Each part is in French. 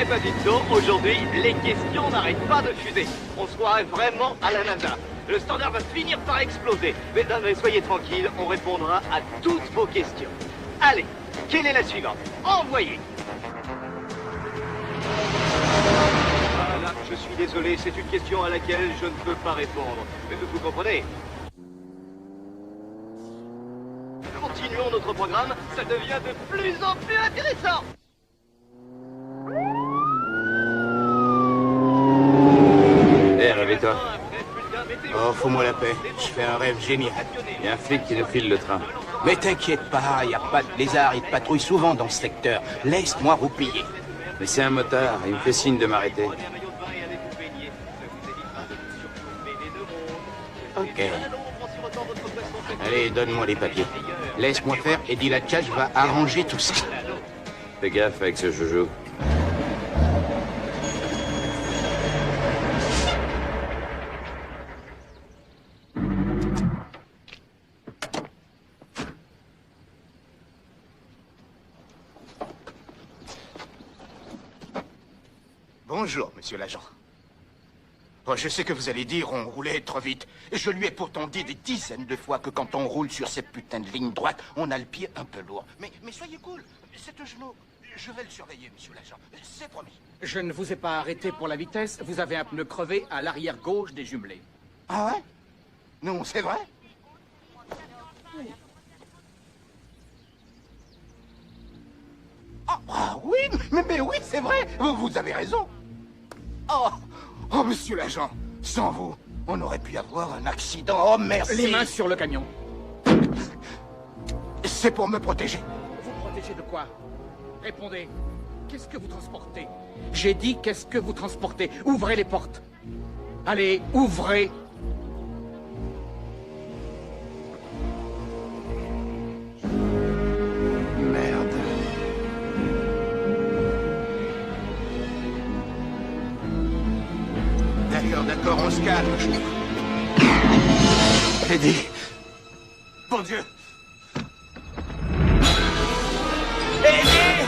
Eh ben dites donc, aujourd'hui, les questions n'arrêtent pas de fuser. On se croirait vraiment à la NASA. Le standard va finir par exploser. Mesdames, soyez tranquilles, on répondra à toutes vos questions. Allez, quelle est la suivante? Envoyez. Voilà, je suis désolé, c'est une question à laquelle je ne peux pas répondre. Mais vous comprenez? Continuons notre programme, ça devient de plus en plus intéressant. Hé, réveille-toi. Oh, fous-moi la paix. Je fais un rêve génial. Il y a un flic qui nous file le train. Mais t'inquiète pas, y a pas de lézard, il patrouille souvent dans ce secteur. Laisse-moi roupiller. Mais c'est un motard, il me fait signe de m'arrêter. Ok. Allez, donne-moi les papiers. Laisse-moi faire et dis la tchatch va arranger tout ça. Fais gaffe avec ce joujou. Bonjour, monsieur l'agent. Oh, je sais que vous allez dire on roulait trop vite. Je lui ai pourtant dit des dizaines de fois que quand on roule sur ces putains de lignes droites, on a le pied un peu lourd. Mais soyez cool, c'est un genou. Je vais le surveiller, monsieur l'agent. C'est promis. Je ne vous ai pas arrêté pour la vitesse. Vous avez un pneu crevé à l'arrière gauche des jumelés. Ah ouais? Non, c'est vrai? Ah oui, mais oui, c'est vrai. Vous avez raison. Oh, monsieur l'agent, sans vous, on aurait pu avoir un accident. Oh, merci. Les mains sur le camion. C'est pour me protéger. Vous protégez de quoi? Répondez. Qu'est-ce que vous transportez? J'ai dit qu'est-ce que vous transportez? Ouvrez les portes. Allez, ouvrez. Merde. D'accord, on se calme. Eddie. Bon Dieu. Eddie!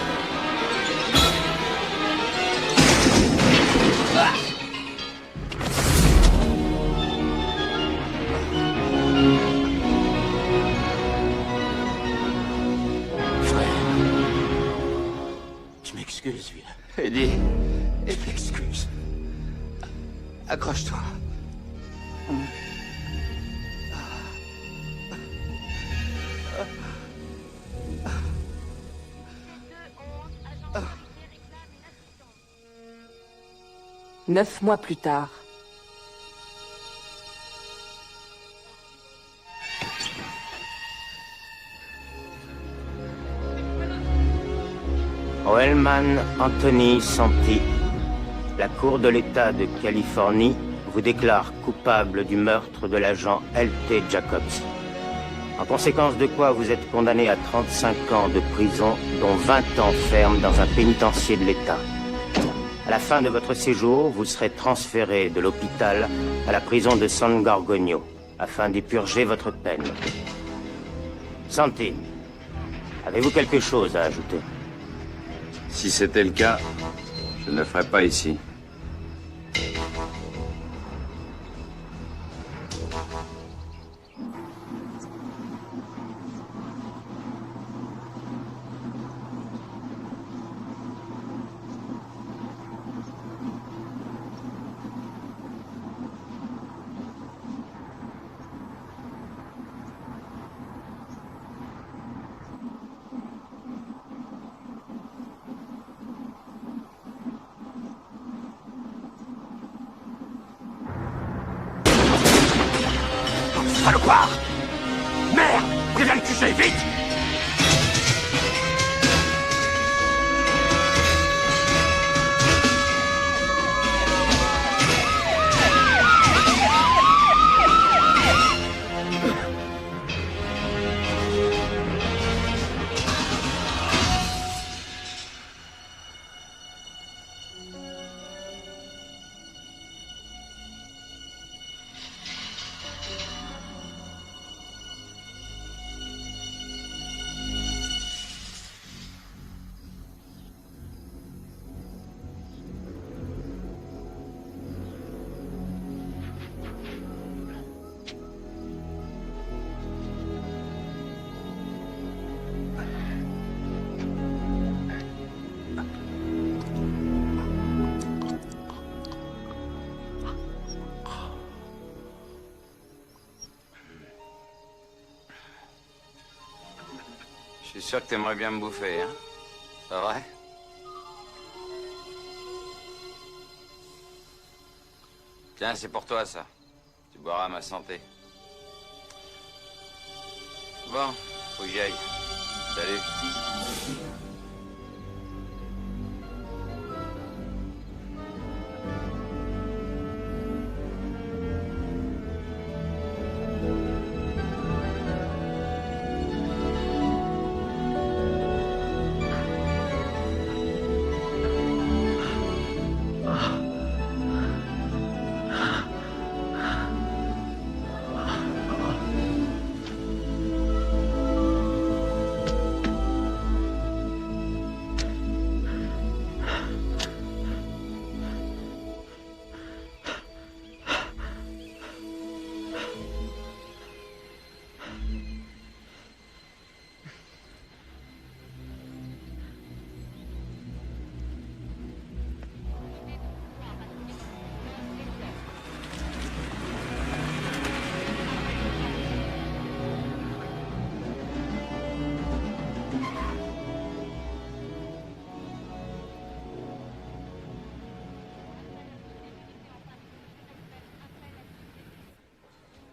Frère. Tu m'excuses, vieux. Eddie. Et t'excuses. Accroche-toi. Neuf mois plus tard. Wellman Anthony Santi, la Cour de l'État de Californie vous déclare coupable du meurtre de l'agent L.T. Jacobs. En conséquence de quoi vous êtes condamné à 35 ans de prison, dont 20 ans ferme dans un pénitencier de l'État. À la fin de votre séjour, vous serez transféré de l'hôpital à la prison de San Gorgonio, afin d'y purger votre peine. Santi, avez-vous quelque chose à ajouter? Si c'était le cas, je ne le ferais pas ici. Salopard! Merde! Préviens le QG, vite! suis sûr que t'aimerais bien me bouffer, hein? Pas vrai? Tiens, c'est pour toi, ça. Tu boiras à ma santé. Bon, faut que j'y aille. Salut.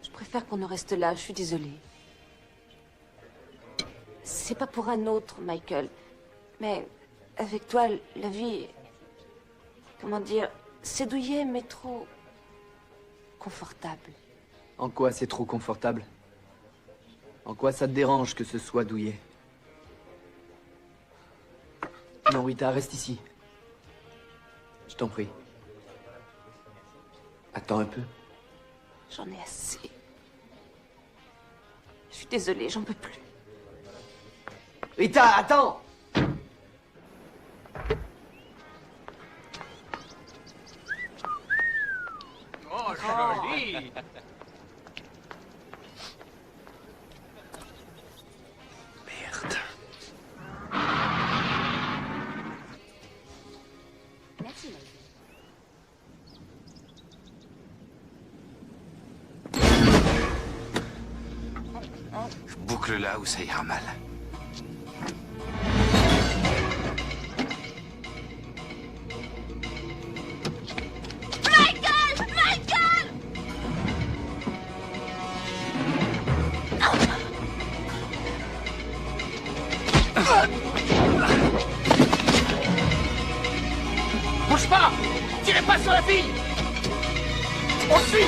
Je préfère qu'on en reste là, je suis désolée. C'est pas pour un autre, Michael. Mais avec toi, la vie... Comment dire... C'est douillet, mais trop... confortable. En quoi c'est trop confortable? En quoi ça te dérange que ce soit douillet? Non, Rita, reste ici. Je t'en prie. Attends un peu. J'en ai assez. Je suis désolée, j'en peux plus. Rita, attends! Oh, joli! Merde. Merci, Michael. Je boucle là où ça ira mal. Bouge pas! Tirez pas sur la fille! On le suit!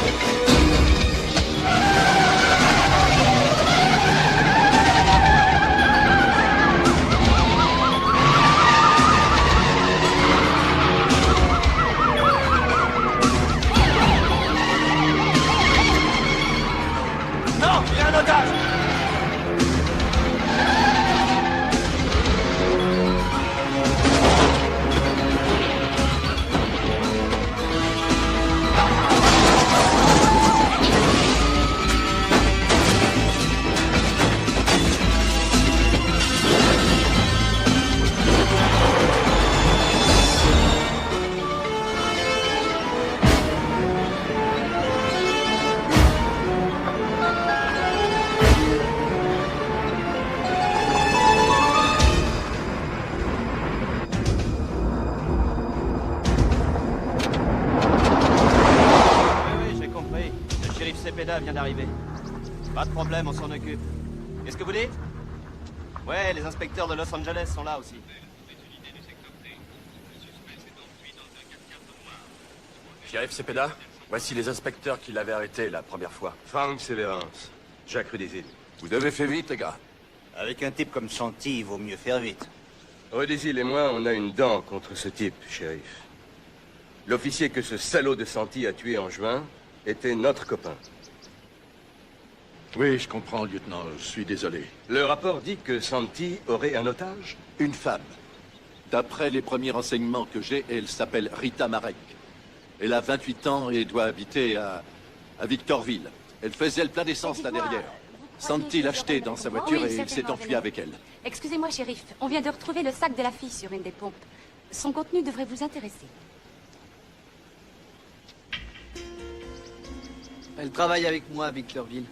Non, il y a un otage! Oui, j'ai compris. Le shérif Cepeda vient d'arriver. Pas de problème, on s'en occupe. Qu'est-ce que vous dites? Ouais, les inspecteurs de Los Angeles sont là aussi. Shérif Cepeda, voici les inspecteurs qui l'avaient arrêté la première fois. Frank Severance, Jacques Rudésil. Vous avez fait vite, les gars. Avec un type comme Santi, il vaut mieux faire vite. Rudésil et moi, on a une dent contre ce type, shérif. L'officier que ce salaud de Santi a tué en juin était notre copain. Oui, je comprends, lieutenant. Je suis désolé. Le rapport dit que Santi aurait un otage? Une femme. D'après les premiers renseignements que j'ai, elle s'appelle Rita Marek. Elle a 28 ans et doit habiter à Victorville. Elle faisait le plein d'essence là derrière. Santi l'a acheté dans sa voiture et il s'est enfui avec elle. Excusez-moi, shérif. On vient de retrouver le sac de la fille sur une des pompes. Son contenu devrait vous intéresser. Elle travaille avec moi à Victorville.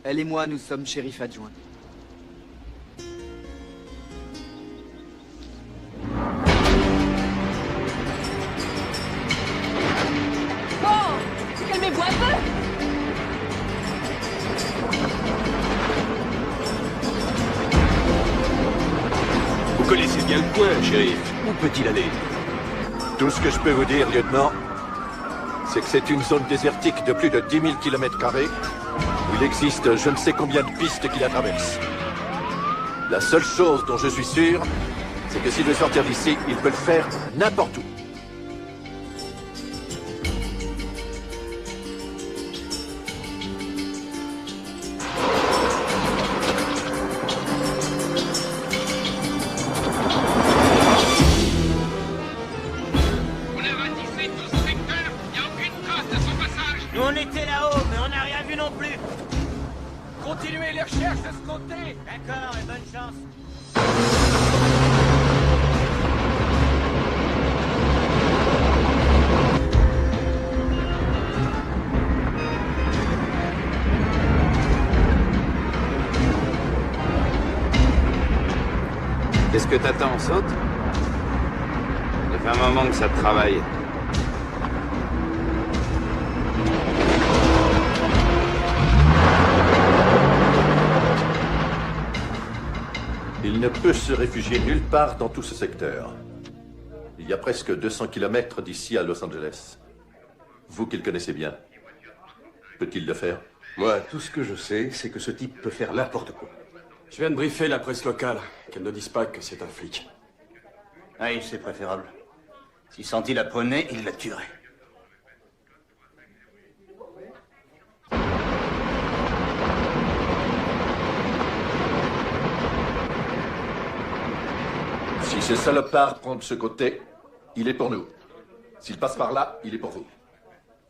Elle et moi, nous sommes shérifs adjoints. bien le point, shérif. Où peut-il aller? Tout ce que je peux vous dire, lieutenant, c'est que c'est une zone désertique de plus de 10 000 km², où il existe je ne sais combien de pistes qui la traversent. La seule chose dont je suis sûr, c'est que s'il veut sortir d'ici, il peut le faire n'importe où. Nous, on était là-haut, mais on n'a rien vu non plus. Continuez les recherches de ce côté. D'accord, et bonne chance. Qu'est-ce que t'attends, on saute? Ça fait un moment que ça te travaille. Il ne peut se réfugier nulle part dans tout ce secteur. Il y a presque 200 km d'ici à Los Angeles. Vous qui le connaissez bien, peut-il le faire? Moi, tout ce que je sais, c'est que ce type peut faire n'importe quoi. Je viens de briefer la presse locale, qu'elle ne dise pas que c'est un flic. Oui, c'est préférable. Si Santi la prenait, il la tuerait. Si ce salopard prend de ce côté, il est pour nous. S'il passe par là, il est pour vous.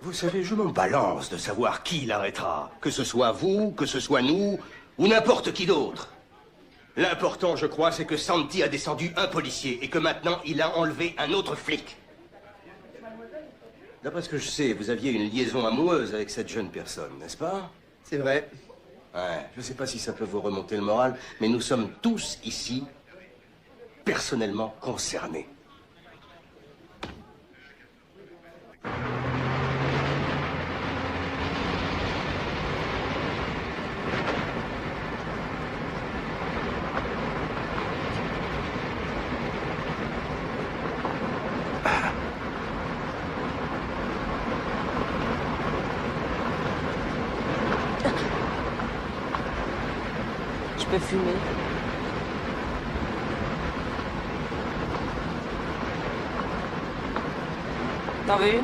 Vous savez, je m'en balance de savoir qui l'arrêtera. Que ce soit vous, que ce soit nous, ou n'importe qui d'autre. L'important, je crois, c'est que Santi a descendu un policier et que maintenant, il a enlevé un autre flic. D'après ce que je sais, vous aviez une liaison amoureuse avec cette jeune personne, n'est-ce pas? C'est vrai. Ouais, je sais pas si ça peut vous remonter le moral, mais nous sommes tous ici personnellement concernés. Je peux fumer. T'en veux une?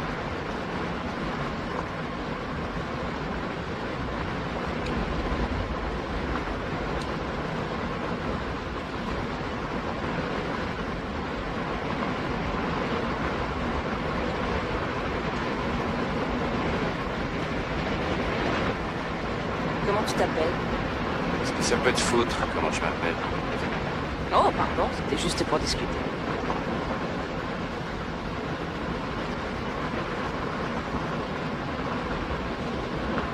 Comment tu t'appelles? Est-ce que ça peut te foutre comment je m'appelle? Oh, pardon, c'était juste pour discuter.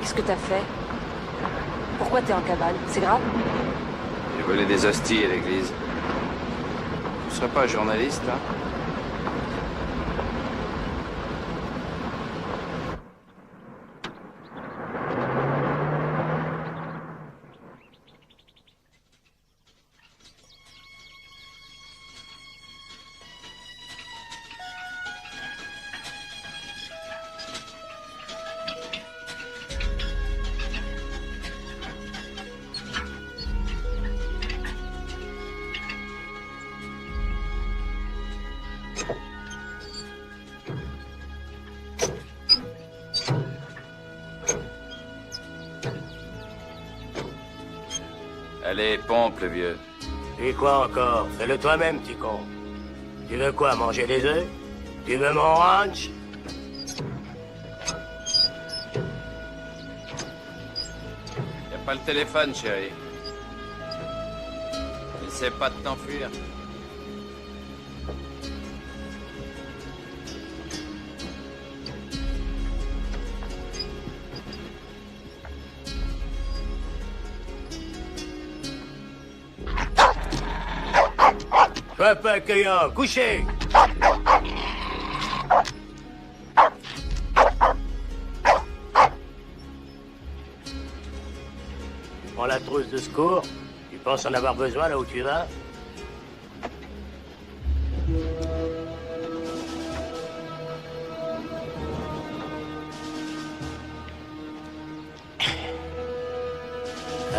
Qu'est-ce que t'as fait? Pourquoi t'es en cavale? C'est grave? J'ai volé des hosties à l'église. Tu serais pas journaliste, hein? Allez, pompe, le vieux. Et quoi encore? Fais-le toi-même, petit con. Tu veux quoi, manger des œufs? Tu veux mon ranch? Y a pas le téléphone, chérie. Essaie pas de t'enfuir. Sois pas accueillant, couchez! Tu prends la trousse de secours? Tu penses en avoir besoin là où tu vas?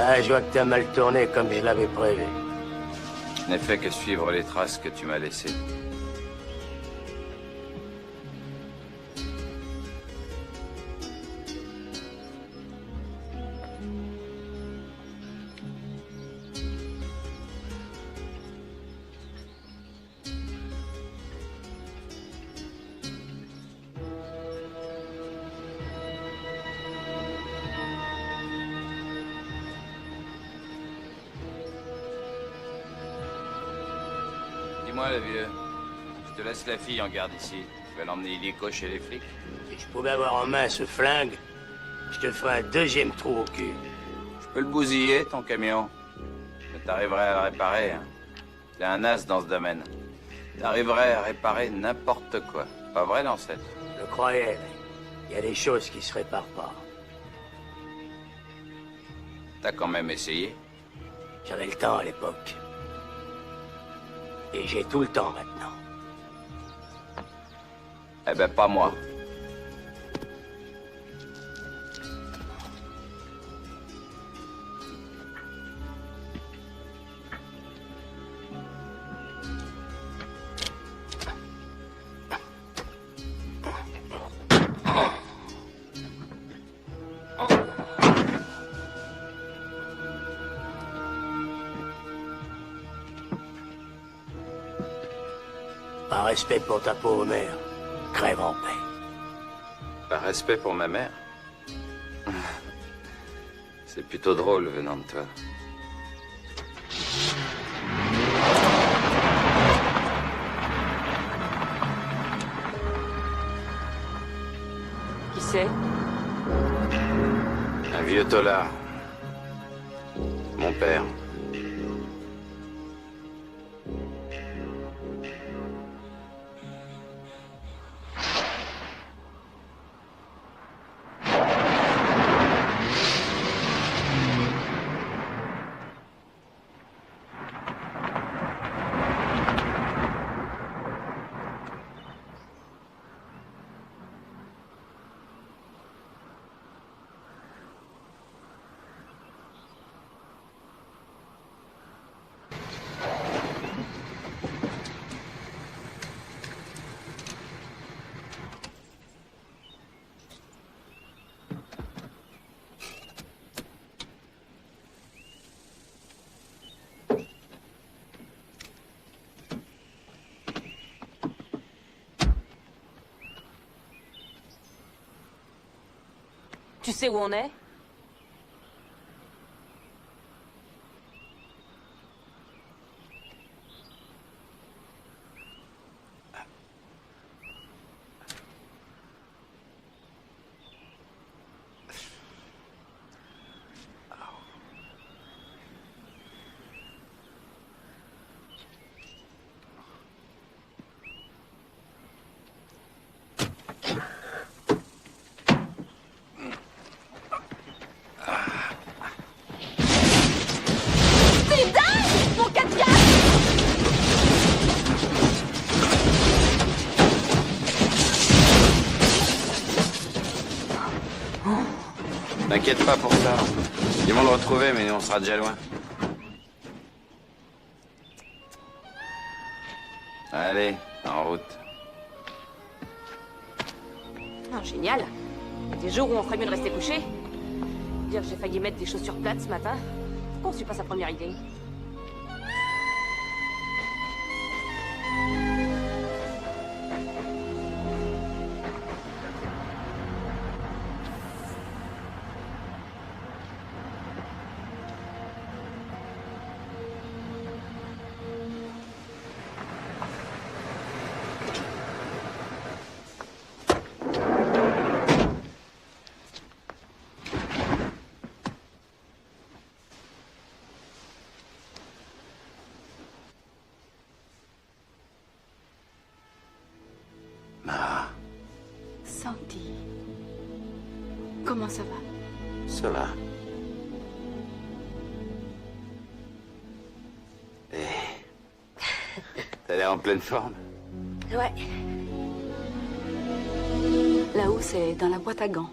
Ah, je vois que t'as mal tourné comme je l'avais prévu. Je n'ai fait que suivre les traces que tu m'as laissées. Dis-moi, le vieux, je te laisse la fille en garde ici. Tu vas l'emmener illico chez les flics. Si je pouvais avoir en main ce flingue, je te ferais un deuxième trou au cul. Je peux le bousiller, ton camion. Mais t'arriverais à le réparer, hein. T'es un as dans ce domaine. T'arriverais à réparer n'importe quoi. Pas vrai, l'ancêtre? Je le croyais, mais il y a des choses qui se réparent pas. T'as quand même essayé. J'avais le temps à l'époque. Et j'ai tout le temps maintenant. Eh ben, pas moi. Par respect pour ta pauvre mère, crève en paix. Par respect pour ma mère. C'est plutôt drôle venant de toi. Qui c'est? Un vieux tolard. Mon père. Tu sais où on est? T'inquiète pas pour ça. Ils vont le retrouver, mais nous, on sera déjà loin. Allez, en route. Ah, génial. Il y a des jours où on ferait mieux de rester couché. Dire que j'ai failli mettre des chaussures plates ce matin. Pourquoi on suit pas sa première idée? Santi. Comment ça va? Ça va. T'as l'air en pleine forme. Ouais. Là-haut, c'est dans la boîte à gants.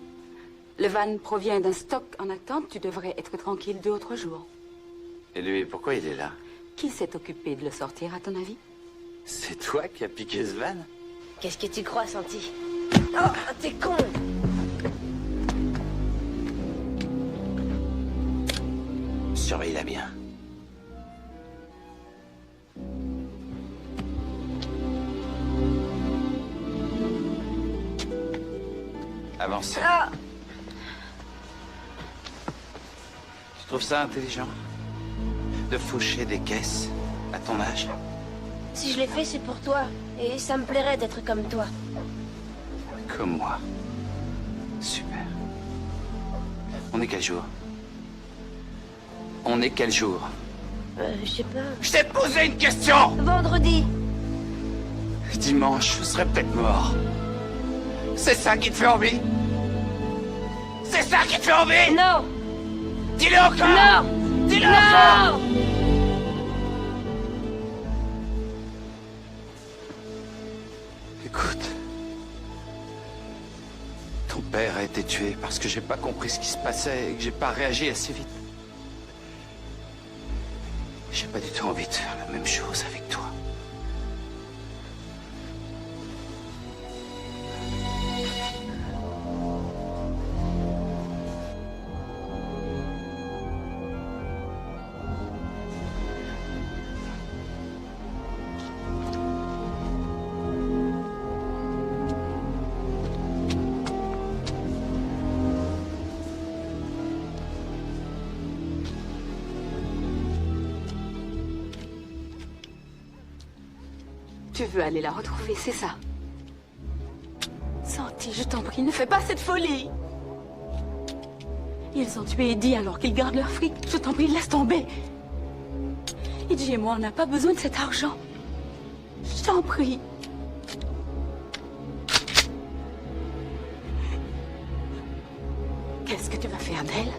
Le van provient d'un stock en attente. Tu devrais être tranquille 2 ou 3 jours. Et lui, pourquoi il est là? Qui s'est occupé de le sortir, à ton avis? C'est toi qui as piqué ce van? Qu'est-ce que tu crois, Santi? Oh, t'es con! Surveille-la bien. Avance. Ah! Tu trouves ça intelligent? De faucher des caisses à ton âge? Si je l'ai fait, c'est pour toi. Et ça me plairait d'être comme toi. Comme moi. Super. On est quel jour? On est quel jour? Je sais pas. Je t'ai posé une question! Vendredi. Dimanche, je serais peut-être mort. C'est ça qui te fait envie? C'est ça qui te fait envie? Non! Dis-le encore! Non! Dis-le Non! encore! Écoute. Ton père a été tué parce que j'ai pas compris ce qui se passait et que j'ai pas réagi assez vite. J'ai pas du tout envie de faire la même chose avec toi. Tu veux aller la retrouver, c'est ça? Santi, je t'en prie, ne fais pas cette folie! Ils ont tué Eddie alors qu'ils gardent leur fric. Je t'en prie, laisse tomber! Eddie et moi, on n'a pas besoin de cet argent. Je t'en prie. Qu'est-ce que tu vas faire d'elle?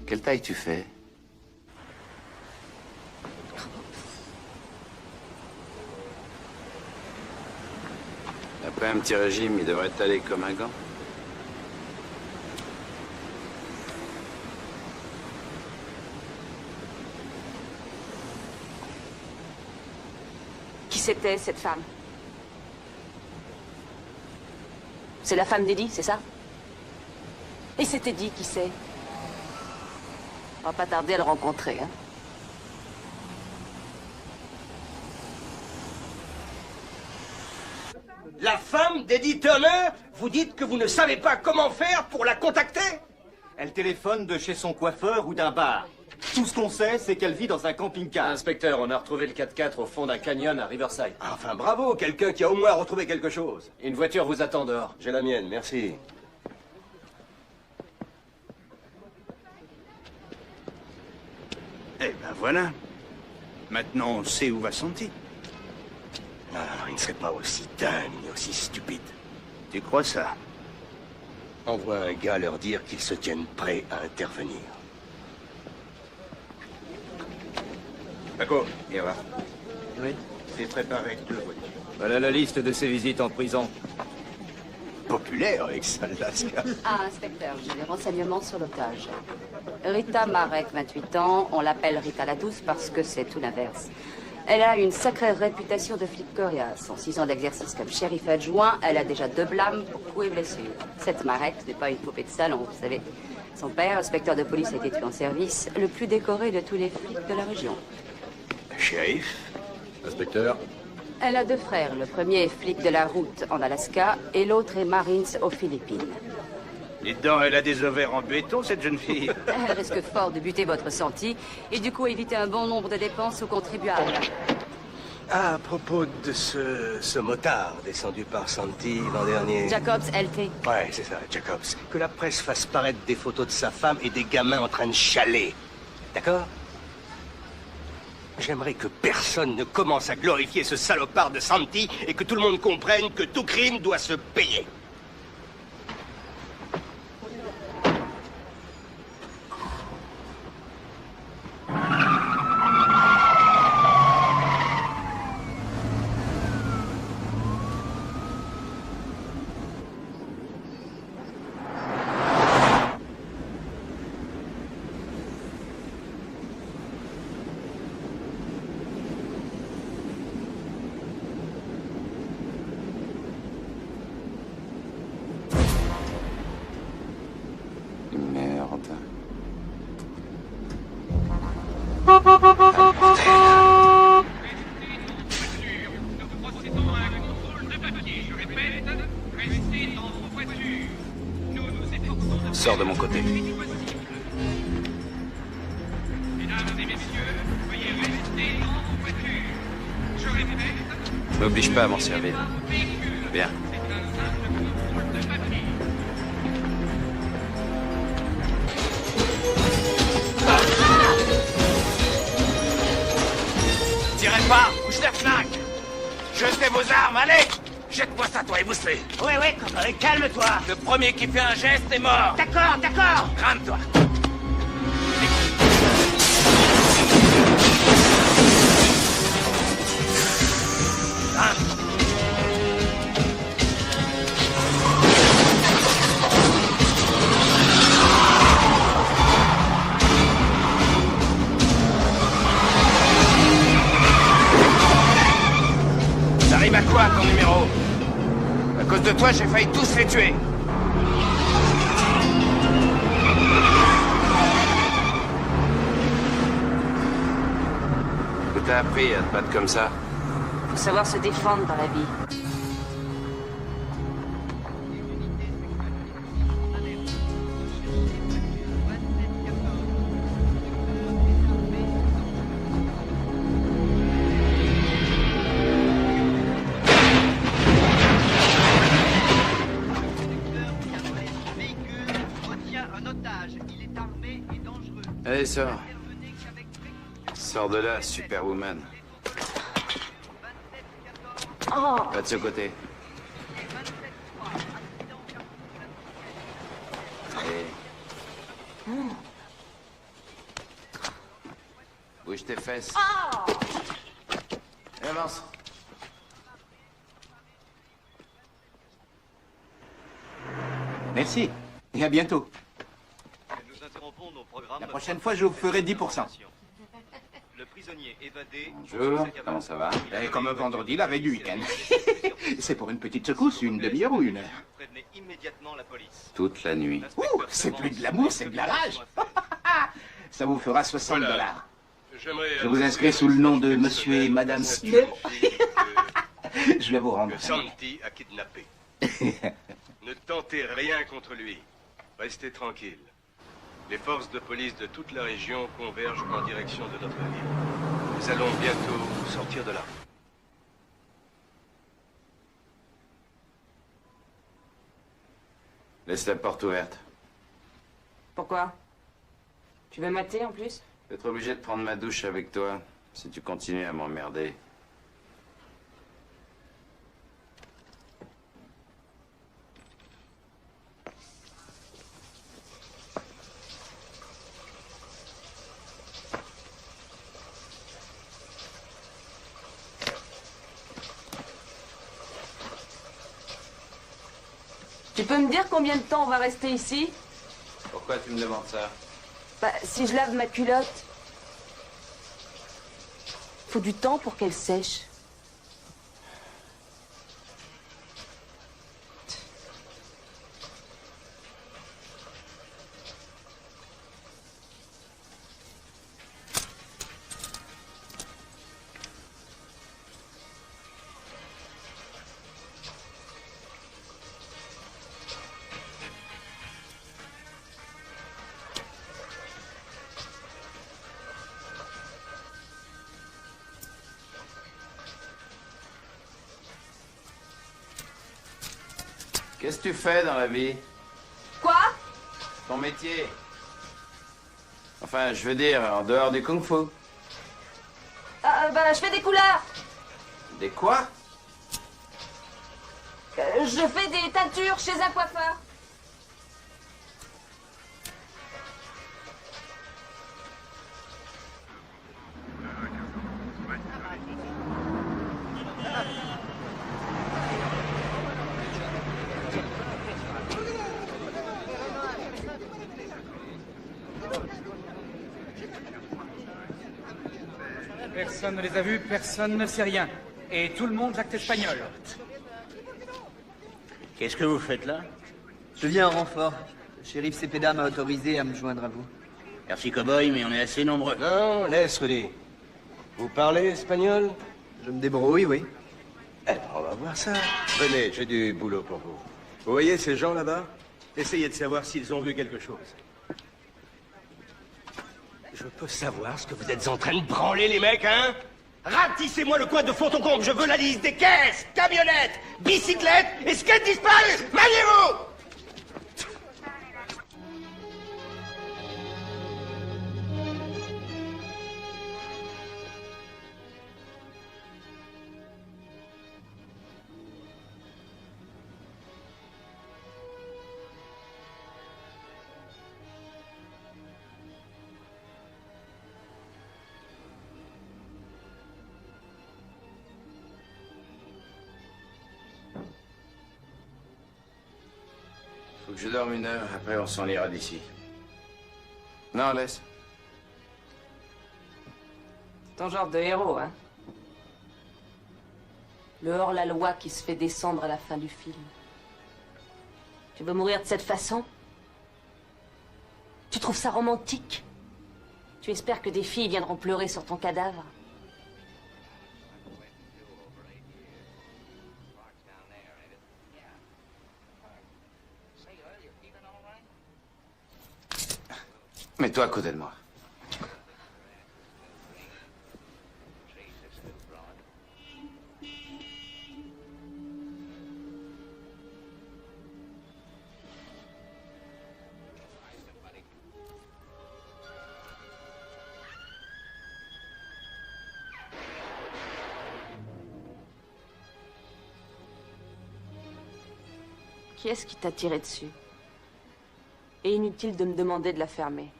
Quelle taille tu fais? Après un petit régime, il devrait t'aller comme un gant. Qui c'était, cette femme? C'est la femme d'Eddie, c'est ça? Et c'est Eddie qui c'est? On va pas tarder à le rencontrer, hein? La femme d'Eddie Turner? Vous dites que vous ne savez pas comment faire pour la contacter? Elle téléphone de chez son coiffeur ou d'un bar. Tout ce qu'on sait, c'est qu'elle vit dans un camping-car. Inspecteur, on a retrouvé le 4x4 au fond d'un canyon à Riverside. Enfin, bravo, quelqu'un qui a au moins retrouvé quelque chose. Une voiture vous attend dehors. J'ai la mienne, merci. Eh ben voilà. Maintenant, on sait où va Santi. Non, il ne serait pas aussi dingue ni aussi stupide. Tu crois ça? Envoie un gars leur dire qu'ils se tiennent prêts à intervenir. Paco, viens voir. Oui. J'ai préparé 2 voitures. Voilà la liste de ses visites en prison. Populaire avec Salaska. Ah, inspecteur, j'ai des renseignements sur l'otage. Rita Marek, 28 ans. On l'appelle Rita la Douce parce que c'est tout l'inverse. Elle a une sacrée réputation de flic coriace. En 6 ans d'exercice comme shérif adjoint, elle a déjà 2 blâmes pour coups et blessures. Cette Marek n'est pas une poupée de salon, vous savez. Son père, inspecteur de police, a été tué en service, le plus décoré de tous les flics de la région. Shérif? Inspecteur? Elle a 2 frères. Le premier est flic de la route en Alaska et l'autre est Marines aux Philippines. Et dedans, elle a des ovaires en béton, cette jeune fille. Elle risque fort de buter votre Santi et du coup éviter un bon nombre de dépenses aux contribuables. À propos de ce motard descendu par Santi l'an dernier... Jacobs, LT. Ouais, c'est ça, Jacobs. Que la presse fasse paraître des photos de sa femme et des gamins en train de chialer. D'accord? J'aimerais que personne ne commence à glorifier ce salopard de Santi et que tout le monde comprenne que tout crime doit se payer. putain. Sors de mon côté. M'oblige pas à m'en servir. Bien. Tirez pas, bouge la flingue. Jetez vos armes, allez. Jette-moi ça, toi, et boussez. Ouais, calme-toi. Le premier qui fait un geste est mort. D'accord. Crame-toi. Ça arrive à quoi, ton numéro? À cause de toi, j'ai failli tous les tuer. Que t'as appris à te battre comme ça? Faut savoir se défendre dans la vie. Allez, sors. Sors de là, Superwoman. Oh. Va de ce côté. Allez. Bouge tes fesses. Et avance. Merci. Et à bientôt. Nous interrompons nos programmes. La prochaine fois, je vous ferai 10%. Le prisonnier évadé. Bonjour, comment ça va? Et comme vendredi, la veille du week-end. C'est pour une petite secousse, une demi-heure ou une heure? Prévenez immédiatement la police. Toute la nuit. Ouh, c'est plus de l'amour, c'est de la rage. Ça vous fera $60. Je vous inscris sous le nom de Monsieur et Madame Snow. Je vais vous rendre. Santi a kidnappé. Ne tentez rien contre lui. Restez tranquille. Les forces de police de toute la région convergent en direction de notre ville. Nous allons bientôt sortir de là. Laisse la porte ouverte. Pourquoi? Tu veux mater en plus? Je vais être obligé de prendre ma douche avec toi si tu continues à m'emmerder. Tu peux me dire combien de temps on va rester ici? Pourquoi tu me demandes ça? Bah, si je lave ma culotte, faut du temps pour qu'elle sèche. Qu'est-ce que tu fais dans la vie? Quoi? Ton métier? Enfin, je veux dire, en dehors du kung-fu. Bah, je fais des couleurs. Des quoi? Je fais des teintures chez un coiffeur. Personne ne les a vus, personne ne sait rien. Et tout le monde acte espagnol. Qu'est-ce que vous faites là? Je viens en renfort. Le shérif Cepeda m'a autorisé à me joindre à vous. Merci, cowboy, mais on est assez nombreux. Non, laisse, Rudy. Vous parlez espagnol? Je me débrouille, oui. Eh ben, on va voir ça. Venez, j'ai du boulot pour vous. Vous voyez ces gens là-bas? Essayez de savoir s'ils ont vu quelque chose. Je peux savoir ce que vous êtes en train de branler, les mecs, hein? Ratissez-moi le coin de fond en comble. Je veux la liste des caisses, camionnettes, bicyclettes et skates disparus. Maniez-vous! Faut que je dorme 1 heure, après on s'en ira d'ici. Non, laisse. Ton genre de héros, hein? Le hors-la-loi qui se fait descendre à la fin du film. Tu veux mourir de cette façon? Tu trouves ça romantique? Tu espères que des filles viendront pleurer sur ton cadavre? Mets-toi à côté de moi. Qui est-ce qui t'a tiré dessus? Et inutile de me demander de la fermer.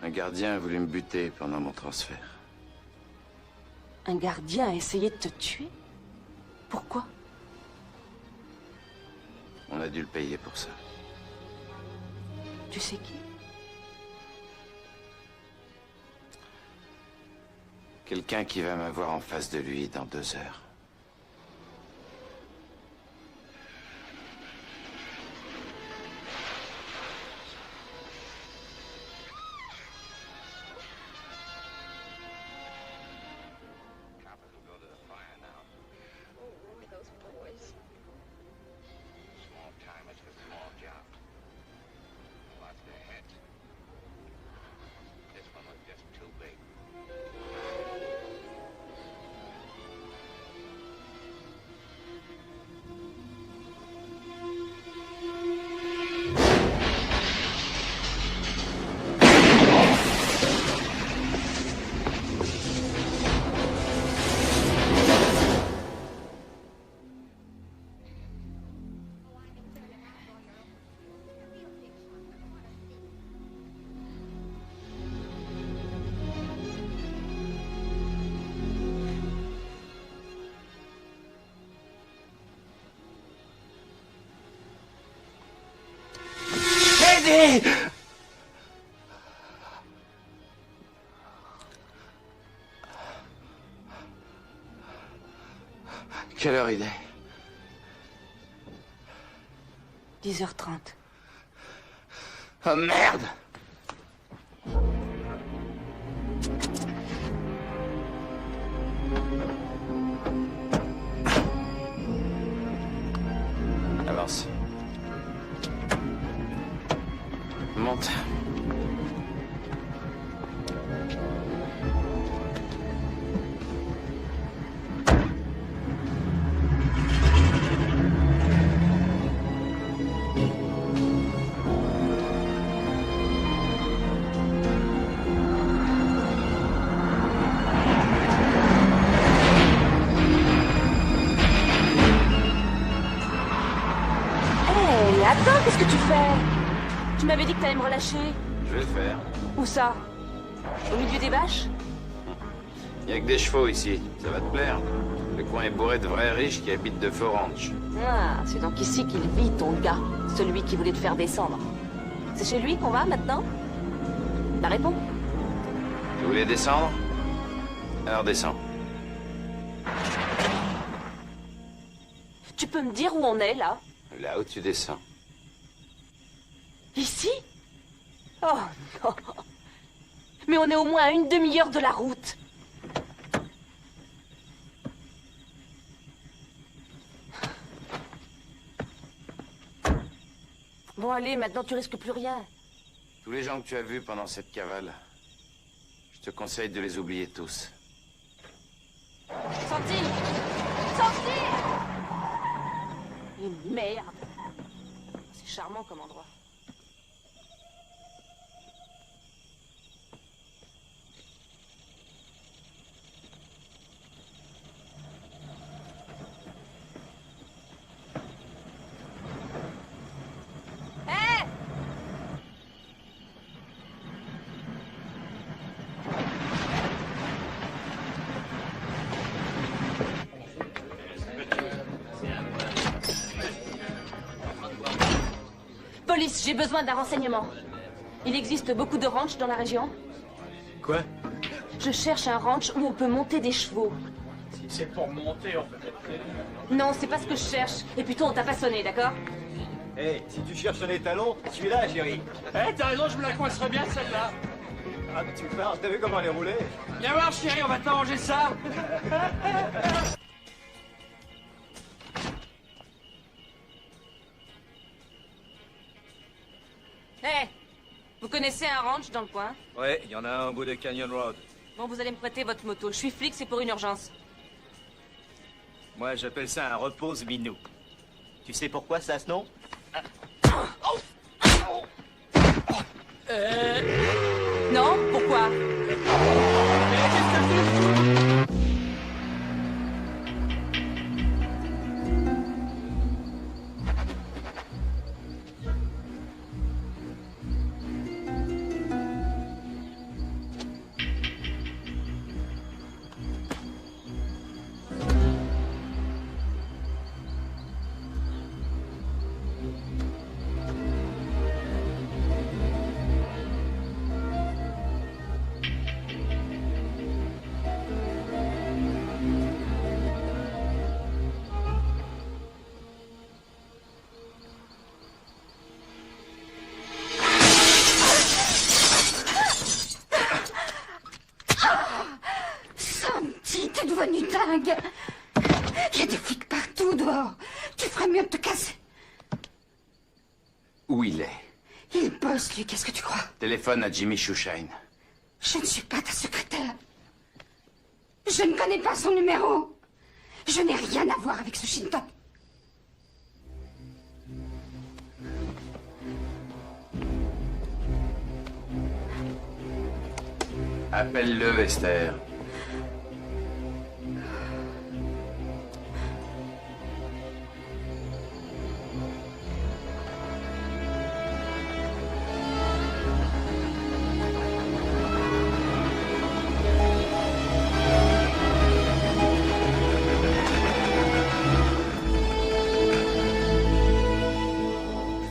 Un gardien a voulu me buter pendant mon transfert. Un gardien a essayé de te tuer? Pourquoi? On a dû le payer pour ça. Tu sais qui? Quelqu'un qui va m'avoir en face de lui dans 2 heures. Quelle heure il est? 10h30. Oh merde! Avance. Monte. Attends, qu'est-ce que tu fais? Tu m'avais dit que t'allais me relâcher. Je vais le faire. Où ça? Au milieu des vaches? Il n'y a que des chevaux ici. Ça va te plaire. Le coin est bourré de vrais riches qui habitent de faux ranchs. Ah, c'est donc ici qu'il vit, ton gars. Celui qui voulait te faire descendre. C'est chez lui qu'on va, maintenant? T'as répondu? Tu voulais descendre? Alors descends. Tu peux me dire où on est, là? Là où tu descends. Ici? Oh non. Mais on est au moins à une demi-heure de la route. Bon, allez, maintenant tu risques plus rien. Tous les gens que tu as vus pendant cette cavale, je te conseille de les oublier tous. Santi! Santi! Et merde! C'est charmant comme endroit. Police, j'ai besoin d'un renseignement. Il existe beaucoup de ranchs dans la région? Quoi? Je cherche un ranch où on peut monter des chevaux. Si c'est pour monter, on peut peut-être... Non, c'est pas ce que je cherche. Et plutôt, on t'a pas sonné, d'accord? Hé, si tu cherches un étalon, celui-là, chérie. Eh, t'as raison, je me la coincerais bien, celle-là. Ah, mais tu parles, t'as vu comment elle est roulée? Viens voir, chérie, on va t'arranger ça. Hé! Vous connaissez un ranch dans le coin? Ouais, il y en a un au bout de Canyon Road. Bon, vous allez me prêter votre moto. Je suis flic, c'est pour une urgence. Moi, j'appelle ça un repose-minou. Tu sais pourquoi ça, ce nom? Non? Pourquoi? Santi, t'es devenu dingue. Il y a des flics partout dehors. Tu ferais mieux de te casser. Où il est? Il bosse, lui, qu'est-ce que tu crois? Téléphone à Jimmy Shoeshine. Je ne suis pas ta secrétaire. Je ne connais pas son numéro. Je n'ai rien à voir avec ce Shinton. Appelle-le, Esther.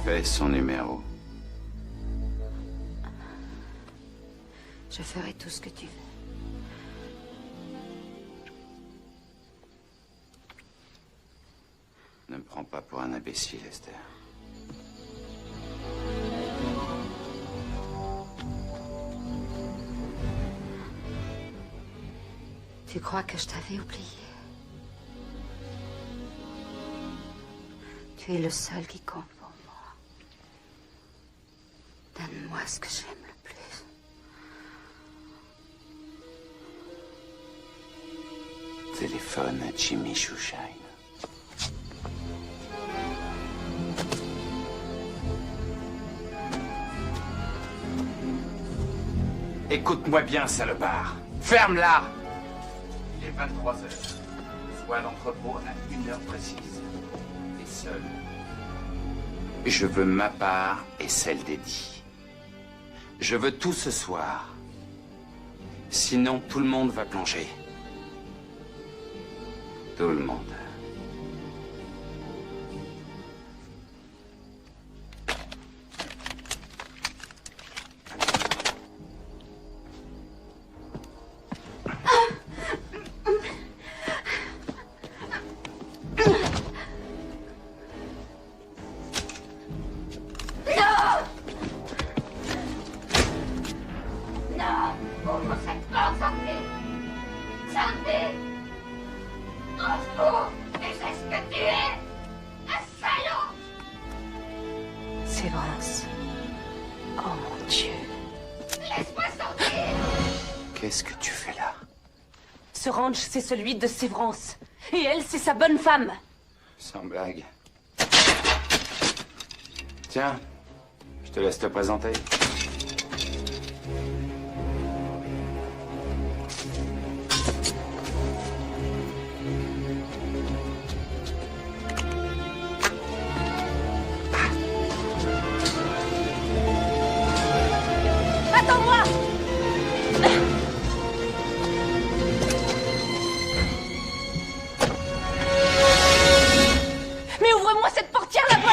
Fais son numéro. Je ferai tout ce que tu veux. Ne me prends pas pour un imbécile, Esther. Tu crois que je t'avais oublié? Tu es le seul qui compte pour moi. Donne-moi ce que j'aime le plus. Téléphone à Jimmy Shoeshine. Écoute-moi bien, salopard. Ferme-la! Il est 23 heures. Sois à l'entrepôt à 1 heure précise. Et seul. Je veux ma part et celle d'Eddie. Je veux tout ce soir. Sinon, tout le monde va plonger. Tout le monde. fou! Et c'est ce que tu es! Un salaud! Sévrance. Oh mon Dieu. Laisse-moi sortir! Qu'est-ce que tu fais là? Ce ranch, c'est celui de Sévrance. Et elle, c'est sa bonne femme. Sans blague. Tiens, je te laisse te présenter. Attends-moi! Mais ouvre-moi cette portière là-bas!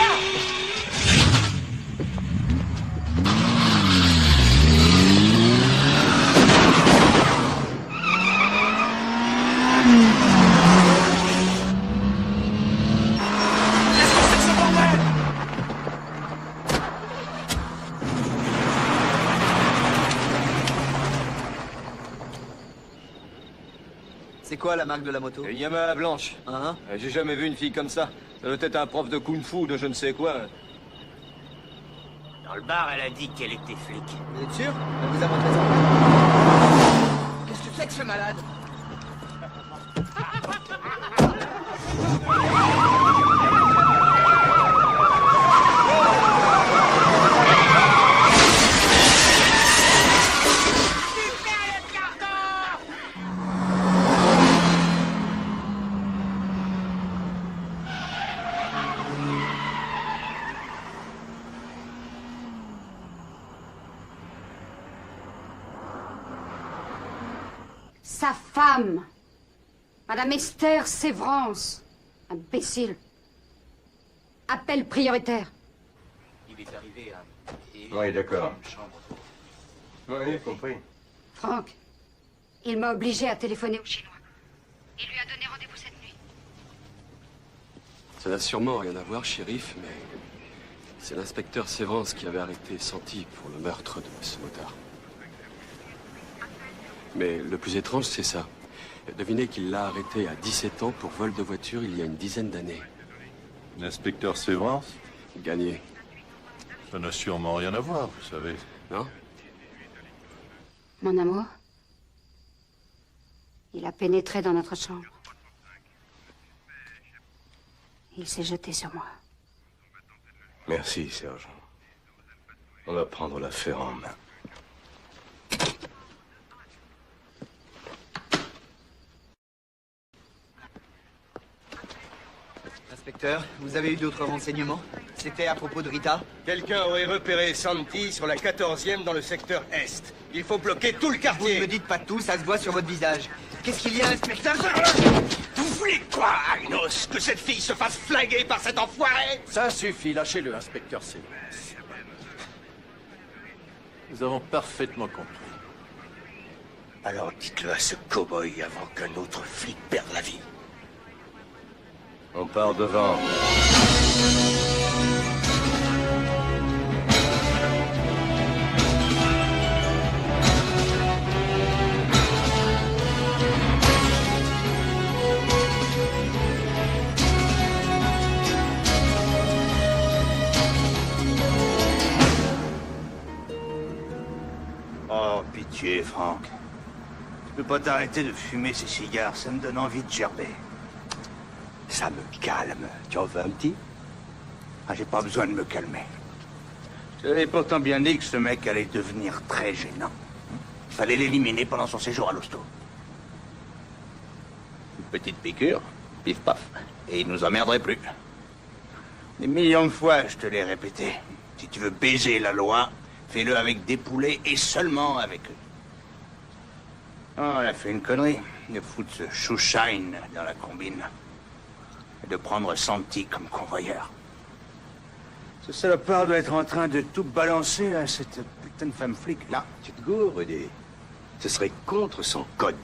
C'est quoi la marque de la moto? Yamaha blanche. Hein? J'ai jamais vu une fille comme ça. Ça doit être un prof de kung-fu ou de je ne sais quoi. Dans le bar, elle a dit qu'elle était flic. Vous êtes sûr? Elle vous a montré ça. Qu'est-ce que tu fais que ce malade? Sa femme, Madame Esther Sévrance. Imbécile. Appel prioritaire. Il est arrivé à... Oui, d'accord. Oui, compris. Franck, il m'a obligé à téléphoner au Chinois. Il lui a donné rendez-vous cette nuit. Ça n'a sûrement rien à voir, shérif, mais c'est l'inspecteur Sévrance qui avait arrêté Santi pour le meurtre de ce motard. Mais le plus étrange, c'est ça. Devinez qu'il l'a arrêté à 17 ans pour vol de voiture il y a une dizaine d'années. L'inspecteur Sévrance? Gagné. Ça n'a sûrement rien à voir, vous savez. Non? Mon amour, il a pénétré dans notre chambre. Il s'est jeté sur moi. Merci, sergent. On va prendre l'affaire en main. Inspecteur, vous avez eu d'autres renseignements? C'était à propos de Rita? Quelqu'un aurait repéré Santi sur la 14e dans le secteur Est. Il faut bloquer tout le quartier. Vous ne me dites pas tout, ça se voit sur votre visage. Qu'est-ce qu'il y a, inspecteur? Vous voulez quoi, Agnos? Que cette fille se fasse flinguer par cet enfoiré? Ça suffit, lâchez-le, inspecteur Sévrance. Nous avons parfaitement compris. Alors dites-le à ce cow-boy avant qu'un autre flic perde la vie. On part devant. Oh, pitié, Franck. Tu peux pas t'arrêter de fumer ces cigares, ça me donne envie de gerber. Ça me calme. Tu en veux un petit? Ah, j'ai pas besoin de me calmer. Je t'avais pourtant bien dit que ce mec allait devenir très gênant. Il fallait l'éliminer pendant son séjour à l'hosto. Une petite piqûre, pif paf, et il nous emmerderait plus. Des millions de fois, je te l'ai répété. Si tu veux baiser la loi, fais-le avec des poulets et seulement avec eux. Oh, on a fait une connerie, de foutre ce shoeshine dans la combine. Et de prendre Santi comme convoyeur. Ce salopard doit être en train de tout balancer à cette putain de femme flic. Là, tu te gourres, Rudy. Ce serait contre son code.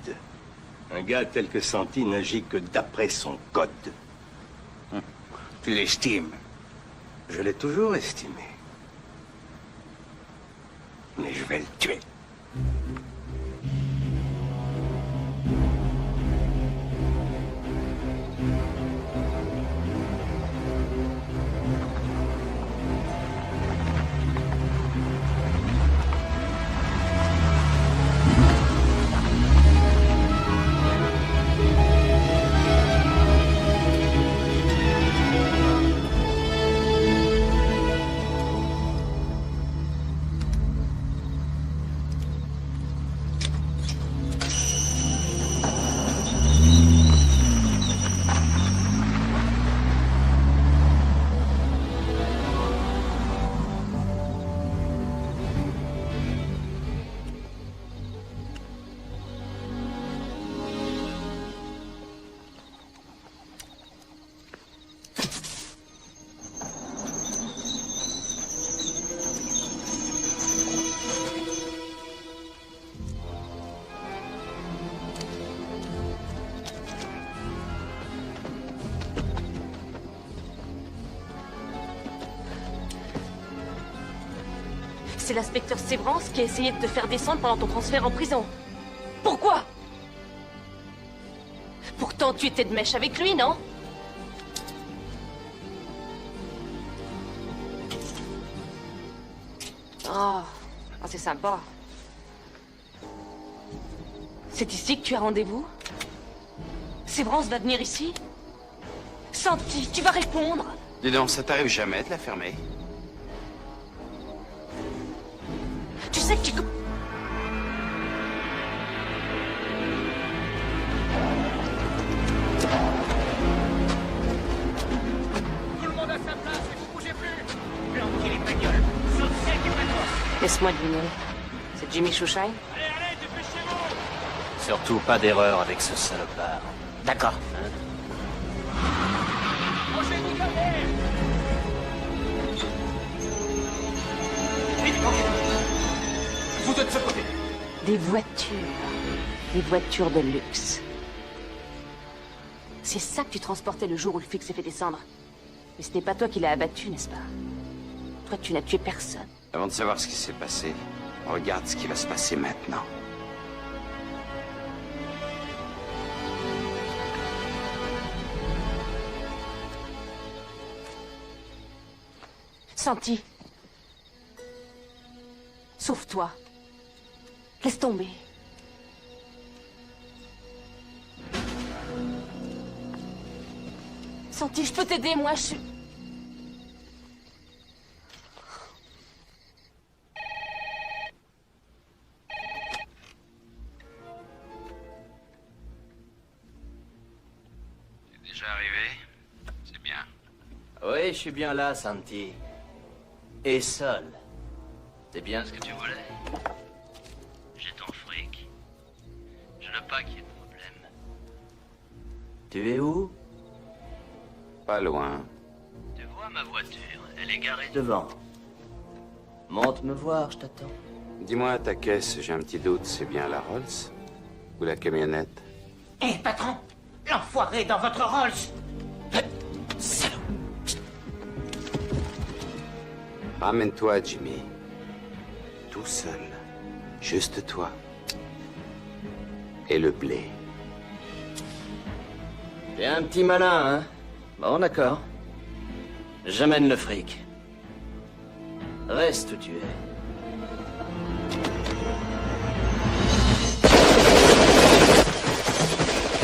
Un gars tel que Santi n'agit que d'après son code. Tu l'estimes? Je l'ai toujours estimé. Mais je vais le tuer. c'est l'inspecteur Sévrance qui a essayé de te faire descendre pendant ton transfert en prison. Pourquoi? Pourtant, tu étais de mèche avec lui, non? Oh, c'est sympa. C'est ici que tu as rendez-vous? Sévrance va venir ici? Santi, tu vas répondre? Dis donc, ça t'arrive jamais de la fermer? Tu sais que tu... Tout le monde à sa place et vous bougez plus. Planquez les bagnoles, sauf celle qui est pas toi. Laisse-moi deviner. C'est Jimmy Shushain? Allez, dépêchez-vous. Surtout pas d'erreur avec ce salopard. D'accord. Approchez-vous derrière. Vous de ce côté. Des voitures. Des voitures de luxe. C'est ça que tu transportais le jour où le flic s'est fait descendre. Mais ce n'est pas toi qui l'as abattu, n'est-ce pas? Toi, tu n'as tué personne. Avant de savoir ce qui s'est passé, regarde ce qui va se passer maintenant. Santi. Sauve-toi. Laisse tomber. Santi, je peux t'aider, moi, je suis... T'es déjà arrivé? C'est bien. Oui, je suis bien là, Santi. Et seul. C'est bien ce que tu voulais. J'ai ton fric. Je veux pas qu'il y ait de problème. Tu es où? Pas loin. Tu vois ma voiture? Elle est garée devant. Monte me voir, je t'attends. Dis-moi à ta caisse, j'ai un petit doute, c'est bien la Rolls? Ou la camionnette? Hé, patron! L'enfoiré dans votre Rolls! Salaud! Ramène-toi, Jimmy. Tout seul. Juste toi. Et le blé. T'es un petit malin, hein? Bon, d'accord. J'amène le fric. Reste où tu es.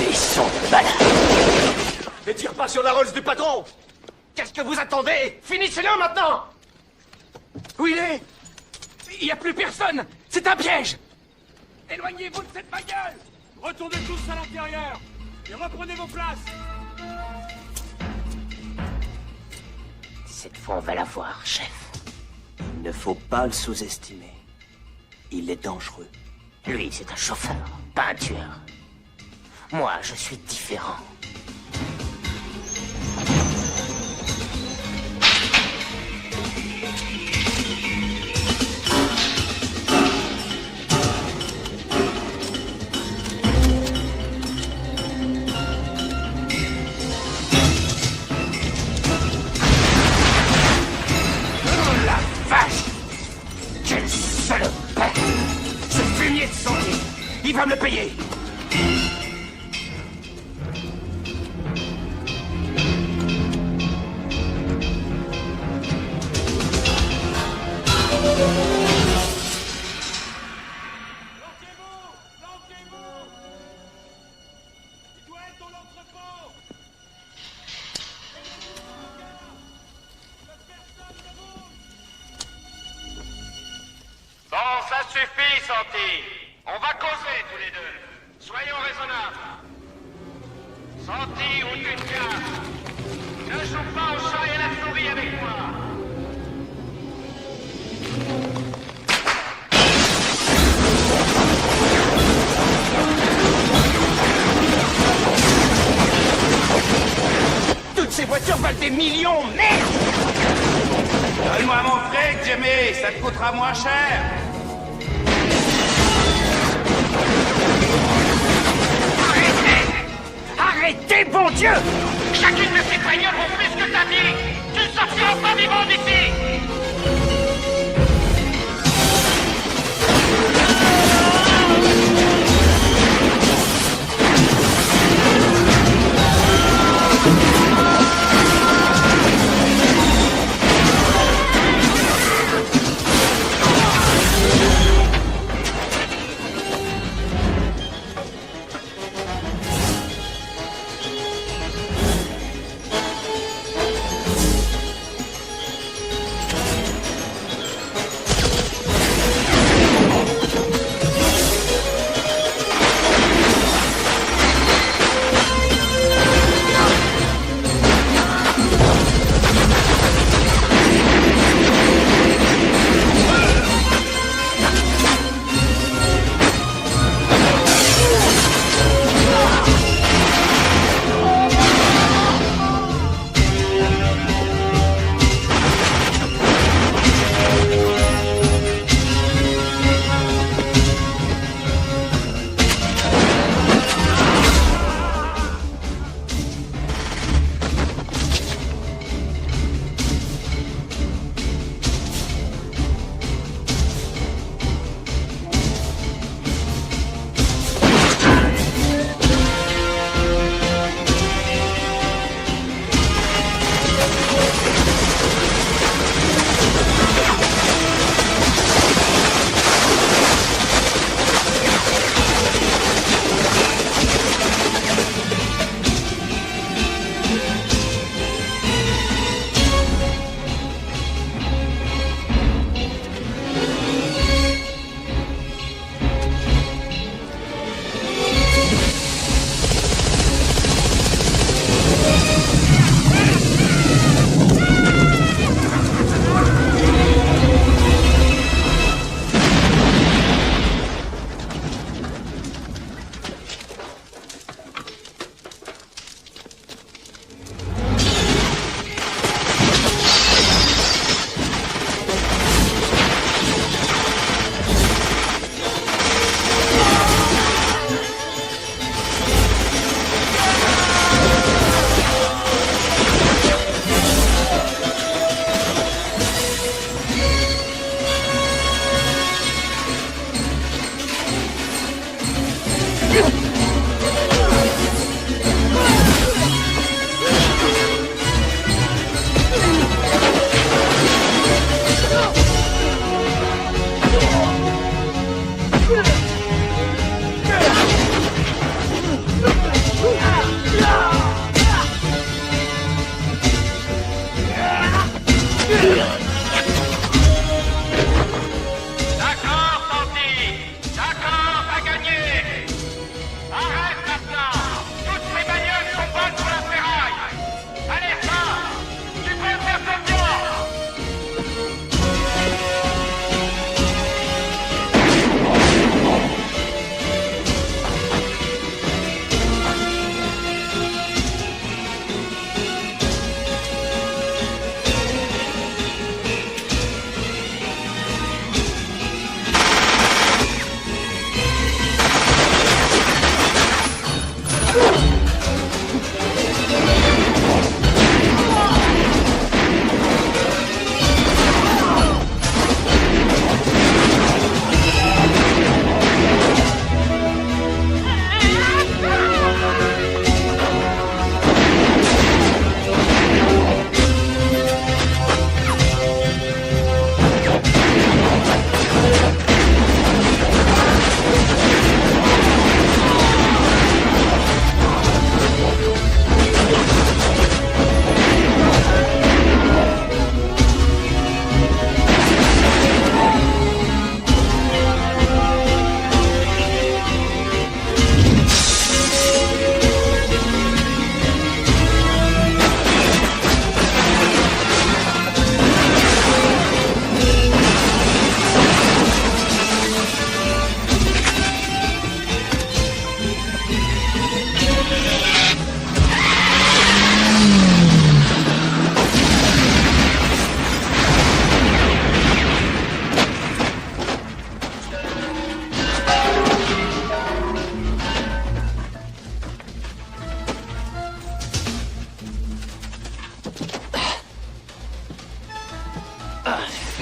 Ils sont malins. Ne tire pas sur la Rolls du patron! Qu'est-ce que vous attendez? Finissez-le maintenant! Où il est? Il n'y a plus personne. C'est un piège. Éloignez-vous de cette bagnole. Retournez tous à l'intérieur. Et reprenez vos places. Cette fois, on va la voir, chef. Il ne faut pas le sous-estimer. Il est dangereux. Lui, c'est un chauffeur, pas un tueur. Moi, je suis différent. Il va me le payer. Bon, ça suffit, Santi. On va causer tous les deux. Soyons raisonnables. Santi, où tu te casses? Ne joue pas au chat et à la souris avec moi. Toutes ces voitures valent des millions, merde! Donne-moi mon fric, Jimmy, ça te coûtera moins cher. Arrêtez, bon Dieu! Chacune de ces bagnoles vaut plus que ta vie. Tu ne sortiras pas vivant d'ici.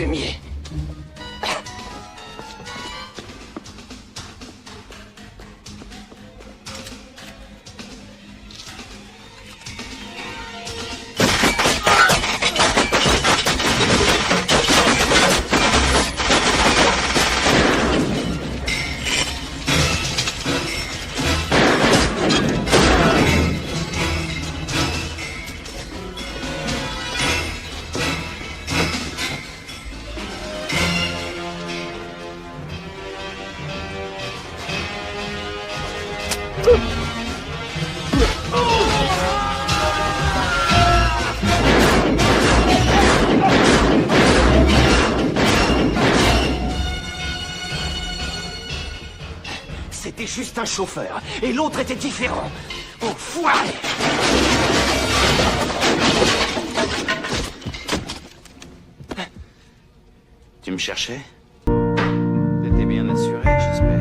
fumier. C'était juste un chauffeur, et l'autre était différent. Enfoiré! Tu me cherchais? T'étais bien assuré, j'espère.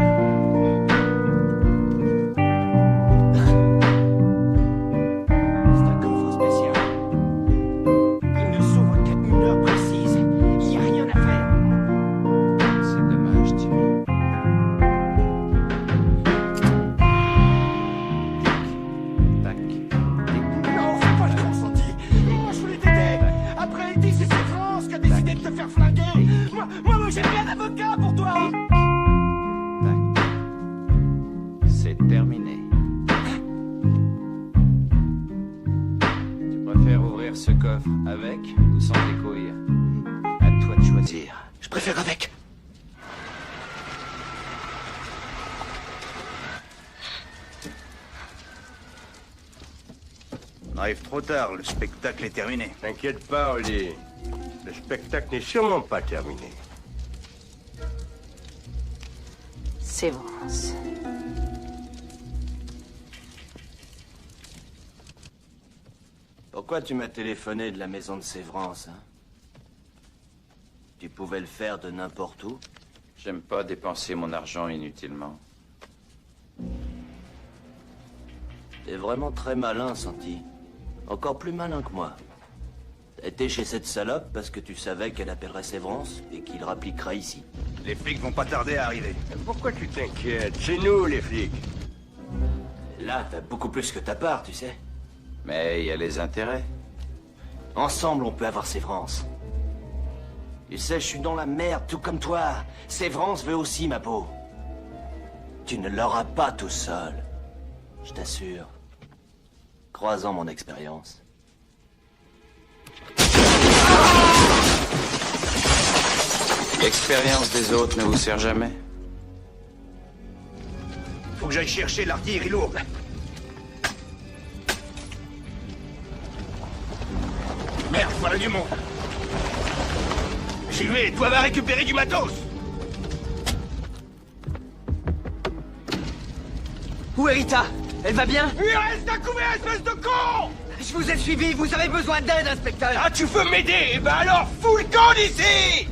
C'est un coffre spécial. Il ne s'ouvre qu'à 1 heure précise. Il n'y a rien à faire. C'est dommage, Jimmy. Non, fais pas le consenti. Moi, je voulais t'aider. Après, il dit c'est France qui a décidé de te faire flinguer. Moi, j'ai bien d'avocat pour toi. C'est terminé. Tu préfères ouvrir ce coffre avec ou sans tes couilles? À toi de choisir. Je préfère avec. On arrive trop tard, le spectacle est terminé. T'inquiète pas, Oli. Le spectacle n'est sûrement pas terminé. Sévrance. Pourquoi tu m'as téléphoné de la maison de Sévrance, hein? Tu pouvais le faire de n'importe où? J'aime pas dépenser mon argent inutilement. T'es vraiment très malin, Santi. Encore plus malin que moi. T'étais chez cette salope parce que tu savais qu'elle appellerait Sévrance et qu'il rappliquera ici. Les flics vont pas tarder à arriver. Pourquoi tu t'inquiètes? C'est nous, les flics. Là, t'as beaucoup plus que ta part, tu sais. Mais il y a les intérêts. Ensemble, on peut avoir Sévrance. Tu sais, je suis dans la merde, tout comme toi. Sévrance veut aussi ma peau. Tu ne l'auras pas tout seul. Je t'assure. Croisant mon expérience. L'expérience des autres ne vous sert jamais? Faut que j'aille chercher l'artillerie lourde. Merde, voilà du monde. J'y vais, toi va récupérer du matos. Où est Rita? Elle va bien? Il reste à couvert, espèce de con! Je vous ai suivi, vous avez besoin d'aide, inspecteur! Ah, tu veux m'aider? Eh ben alors, fous le camp d'ici!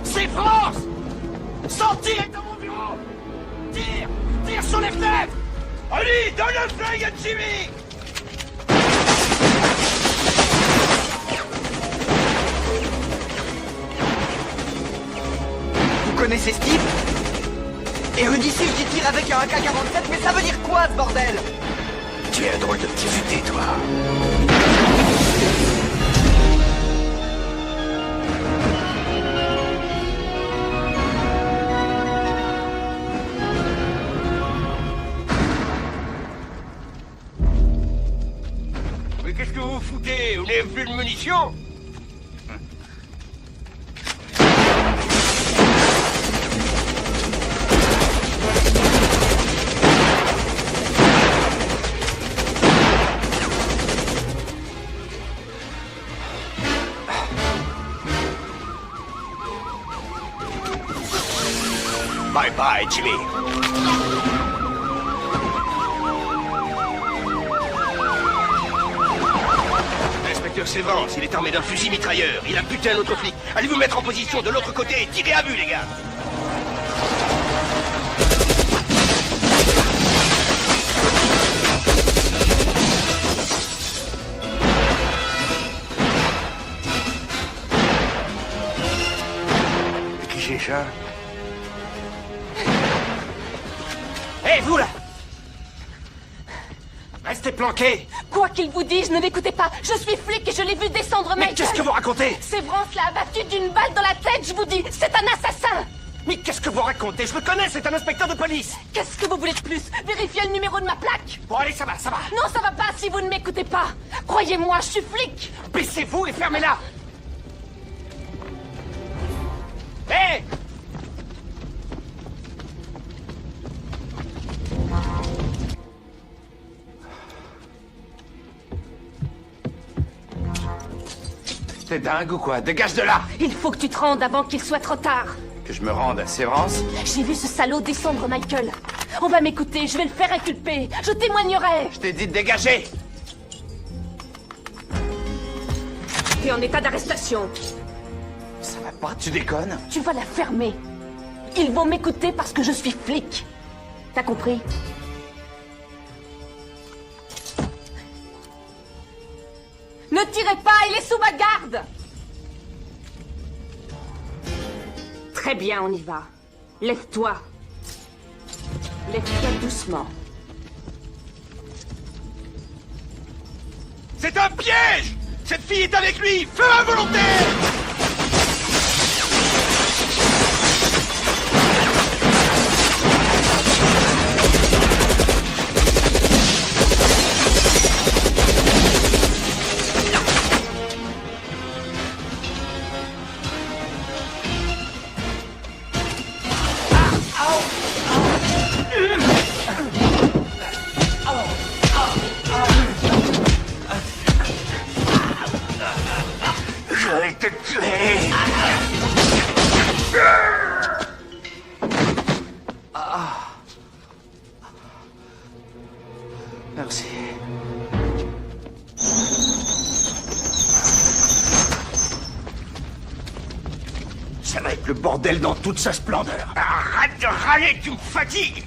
C'est France! Santi est dans mon bureau! Tire! Tire sur les fenêtres! Allez, donne le flingue à Jimmy! Vous connaissez ce type? Érudicif qui tire avec un AK-47, mais ça veut dire quoi, ce bordel? Tu es un drôle de petit futé, toi. Mais qu'est-ce que vous foutez? Vous n'avez plus de munitions? Bye bye, Jimmy. Inspecteur Sévrance, il est armé d'un fusil mitrailleur. Il a buté un autre flic. Allez vous mettre en position de l'autre côté et tirez à vue, les gars. déjà? Hé, vous là! Restez planqués! Quoi qu'il vous dise, ne l'écoutez pas. Je suis flic et je l'ai vu descendre, Mais Michael. qu'est-ce que vous racontez? Sévrance l'a abattu d'une balle dans la tête, je vous dis. C'est un assassin. Mais qu'est-ce que vous racontez? Je le connais, c'est un inspecteur de police! Qu'est-ce que vous voulez de plus? Vérifiez le numéro de ma plaque. Bon, allez, ça va, ça va! Non, ça va pas si vous ne m'écoutez pas. Croyez-moi, je suis flic. Baissez-vous et fermez-la! Hé! T'es dingue ou quoi? Dégage de là! Il faut que tu te rendes avant qu'il soit trop tard. Que je me rende à Sévrance? J'ai vu ce salaud descendre, Michael. On va m'écouter, je vais le faire inculper. Je témoignerai. Je t'ai dit de dégager! T'es en état d'arrestation. Ça va pas, tu déconnes? Tu vas la fermer. Ils vont m'écouter parce que je suis flic. T'as compris? Ne tirez pas, il est sous ma garde. Très bien, on y va. Lève-toi. Lève-toi doucement. C'est un piège! Cette fille est avec lui! Feu involontaire! Je vais te tuer! Merci. Ça va être le bordel dans toute sa splendeur. Arrête de râler, tu me fatigues!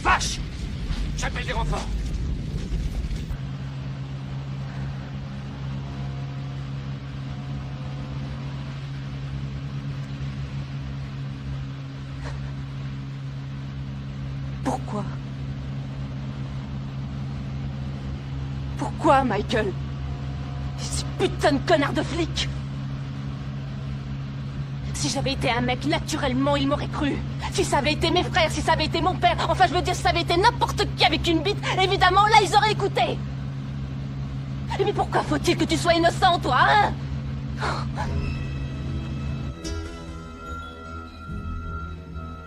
Vache! J'appelle des renforts! Pourquoi? Pourquoi, Michael? Ce putain de connard de flic! Si j'avais été un mec, naturellement, il m'aurait cru. Si ça avait été mes frères, si ça avait été mon père, enfin, je veux dire, si ça avait été n'importe qui avec une bite, évidemment, là, ils auraient écouté. Mais pourquoi faut-il que tu sois innocent, toi, hein?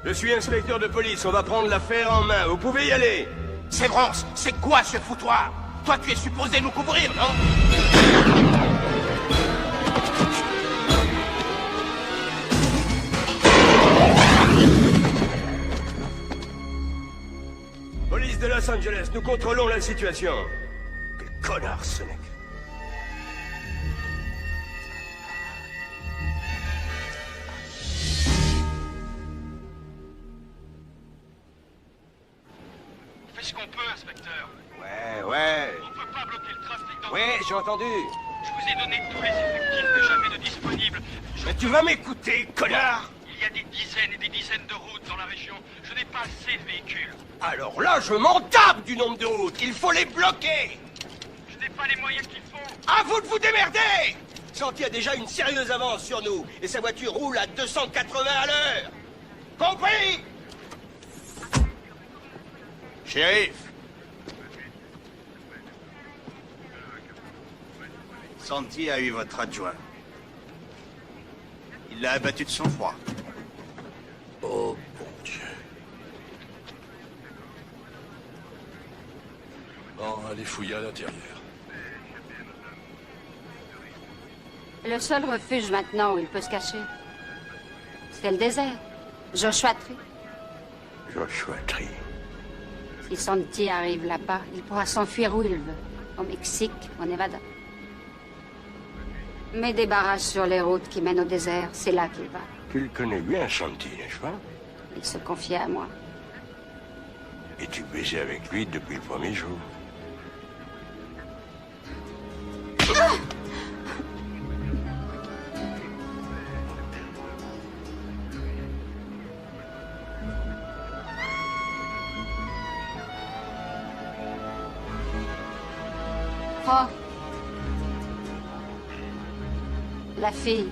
Je suis inspecteur de police, on va prendre l'affaire en main. Vous pouvez y aller. Sévrance, c'est quoi ce foutoir? Toi, tu es supposé nous couvrir, non? Police de Los Angeles, nous contrôlons la situation. Quel connard, ce mec. On fait ce qu'on peut, inspecteur. Ouais. On peut pas bloquer le trafic dans... Ouais, j'ai entendu. Je vous ai donné tous les effectifs déjà faits de disponibles. Mais tu vas m'écouter, connard! Il y a des dizaines et des dizaines de routes dans la région. Je n'ai pas assez de véhicules. Alors là, je m'en tape du nombre de routes. Il faut les bloquer. Je n'ai pas les moyens qu'il faut. À vous de vous démerder. Santi a déjà une sérieuse avance sur nous. Et sa voiture roule à 280 à l'heure. Compris? Shérif. Santi a eu votre adjoint. Il l'a abattu de sang-froid. Oh, bon Dieu. Bon, allez fouiller à l'intérieur. Le seul refuge maintenant où il peut se cacher, c'est le désert. Joshua Tree. Joshua Tree. Si Santi arrive là-bas, il pourra s'enfuir où il veut. Au Mexique, au Nevada. Mets des barrages sur les routes qui mènent au désert, c'est là qu'il va. Tu le connais bien, Santi, n'est-ce pas? Il se confiait à moi. Et tu baisais avec lui depuis le premier jour. Oh. La fille.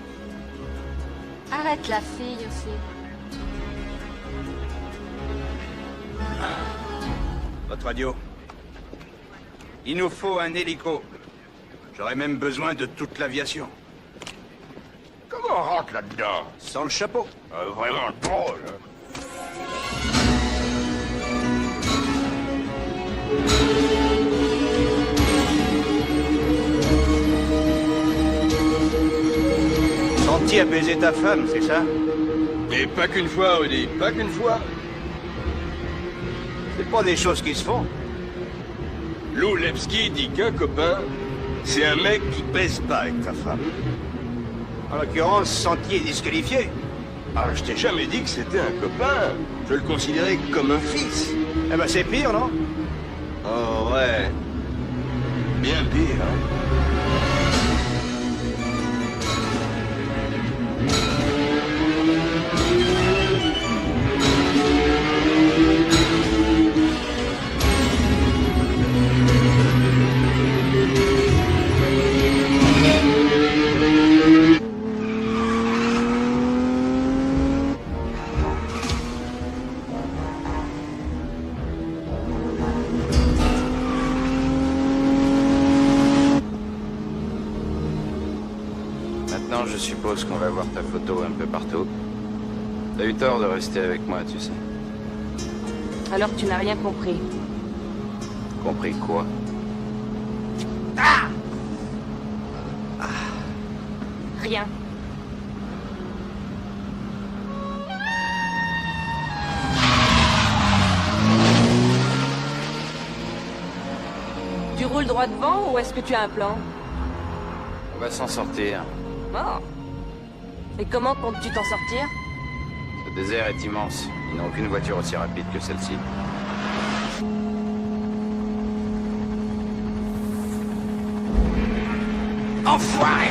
Arrête la fille aussi. Votre radio. Il nous faut un hélico. J'aurais même besoin de toute l'aviation. Comment on rentre là-dedans? Sans le chapeau. Vraiment drôle. Santi a baisé ta femme, c'est ça? Mais pas qu'une fois, Rudy, pas qu'une fois. C'est pas des choses qui se font. Lou Lepski dit qu'un copain, c'est un mec qui baise pas avec ta femme. En l'occurrence, Santi est disqualifié. Ah, je t'ai jamais dit que c'était un copain. Je le considérais comme un fils. Eh ben c'est pire, non? Oh ouais. Bien pire, hein. Maintenant, je suppose qu'on va voir ta photo un peu partout. T'as eu tort de rester avec moi, tu sais. Alors tu n'as rien compris. Compris quoi? Rien. Tu roules droit devant ou est-ce que tu as un plan? On va s'en sortir. Oh. Et comment comptes-tu t'en sortir? Ce désert est immense. Ils n'ont aucune voiture aussi rapide que celle-ci. Enfoiré!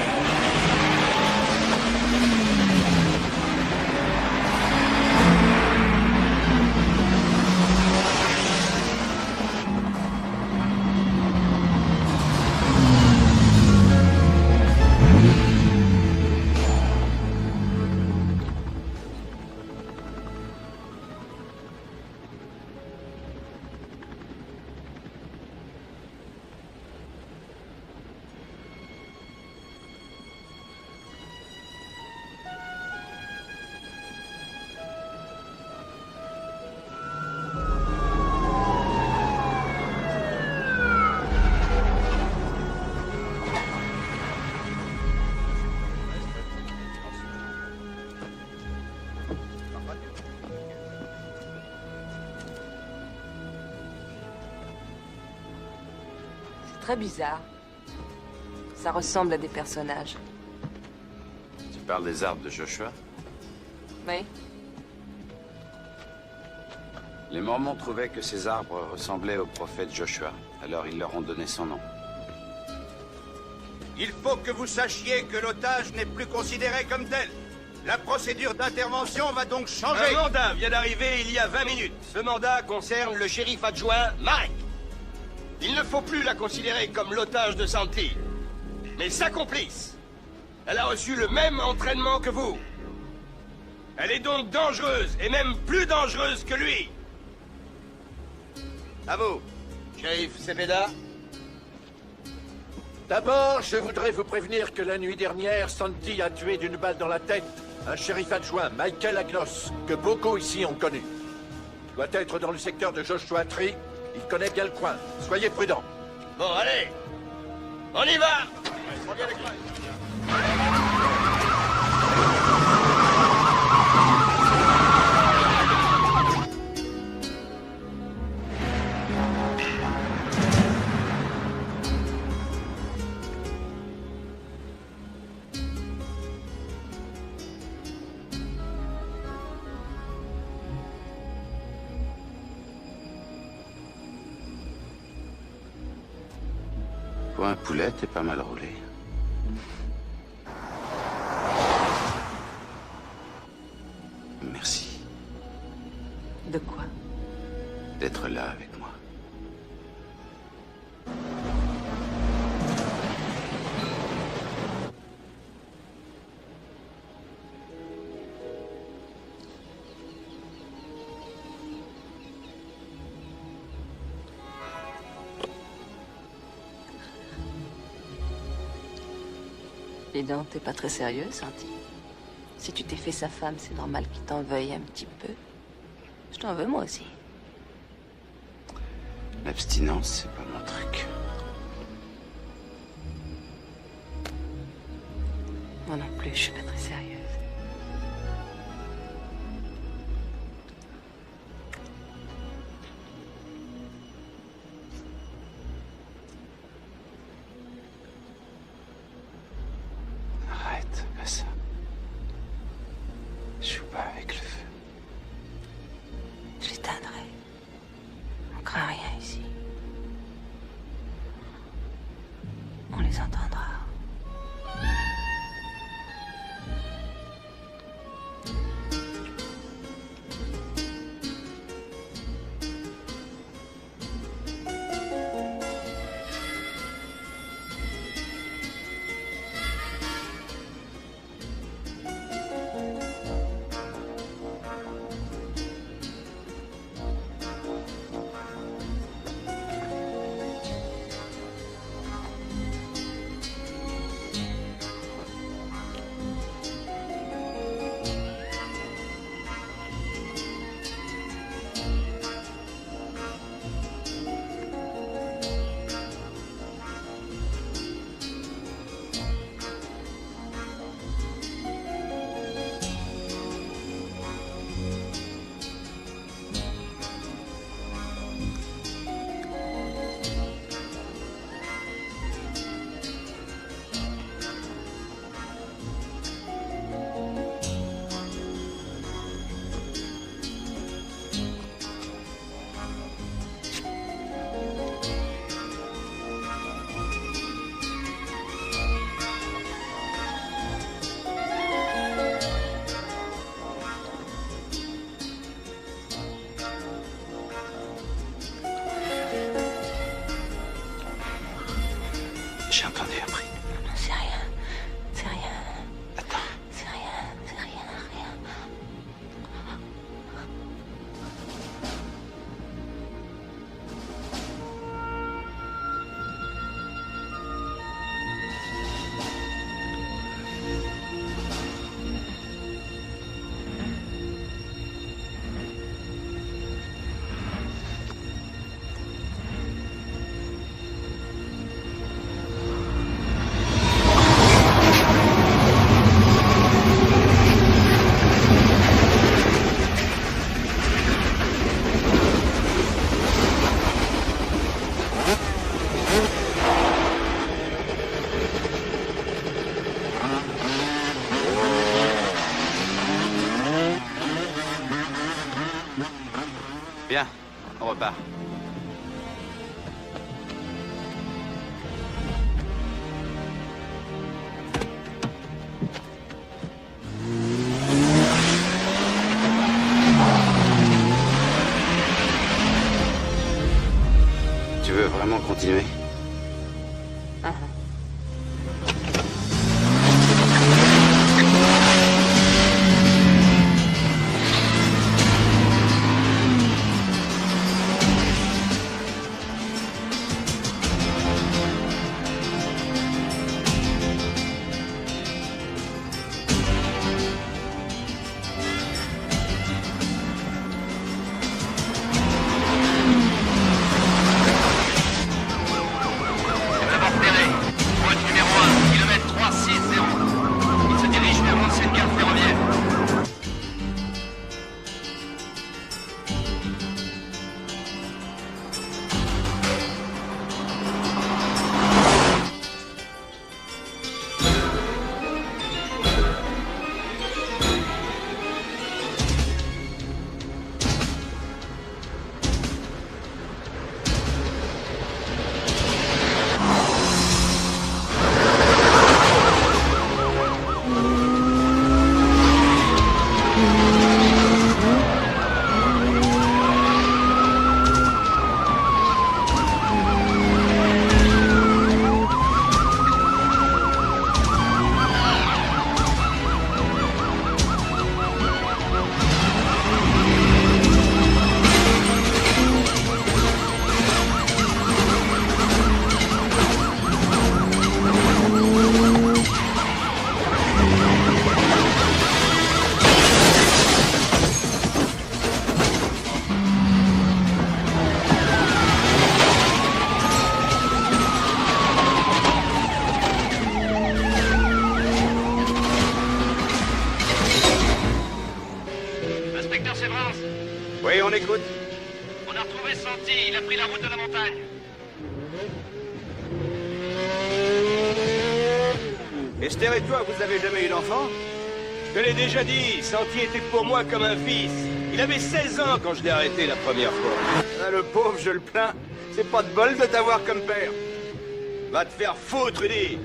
Très bizarre. Ça ressemble à des personnages. Tu parles des arbres de Joshua? Oui. Les Mormons trouvaient que ces arbres ressemblaient au prophète Joshua. Alors ils leur ont donné son nom. Il faut que vous sachiez que l'otage n'est plus considéré comme tel. La procédure d'intervention va donc changer. Un mandat vient d'arriver il y a 20 minutes. Ce mandat concerne le shérif adjoint Marek. Il ne faut plus la considérer comme l'otage de Santi, mais sa complice. Elle a reçu le même entraînement que vous. Elle est donc dangereuse, et même plus dangereuse que lui. À vous, shérif Cepeda. D'abord, je voudrais vous prévenir que la nuit dernière, Santi a tué d'une balle dans la tête un shérif adjoint, Michael Agnos, que beaucoup ici ont connu. Il doit être dans le secteur de Joshua Tree. Il connaît bien le coin. Soyez prudents. Bon, allez, on y va. Pour un poulet, t'es pas mal roulé. Merci De quoi? d'être là avec moi. Dis donc, t'es pas très sérieux, Santi. Si tu t'es fait sa femme, c'est normal qu'il t'en veuille un petit peu. Je t'en veux moi aussi. L'abstinence, c'est pas mon truc. Moi non plus, je suis pas très sérieuse. Arrête, pas ça. Je joue pas avec le feu. Je l'éteindrai. On craint rien ici. On les entendra. J'ai entendu un bruit. Non, c'est rien. C'est rien. Attends. C'est rien. C'est rien. Rien. Bien, on repart. Tu veux vraiment continuer? montagne. Esther et toi, vous avez jamais eu d'enfant? Je te l'ai déjà dit, Santi était pour moi comme un fils. Il avait 16 ans quand je l'ai arrêté la première fois. Ah, le pauvre, je le plains. C'est pas de bol de t'avoir comme père. Va te faire foutre, Rudy.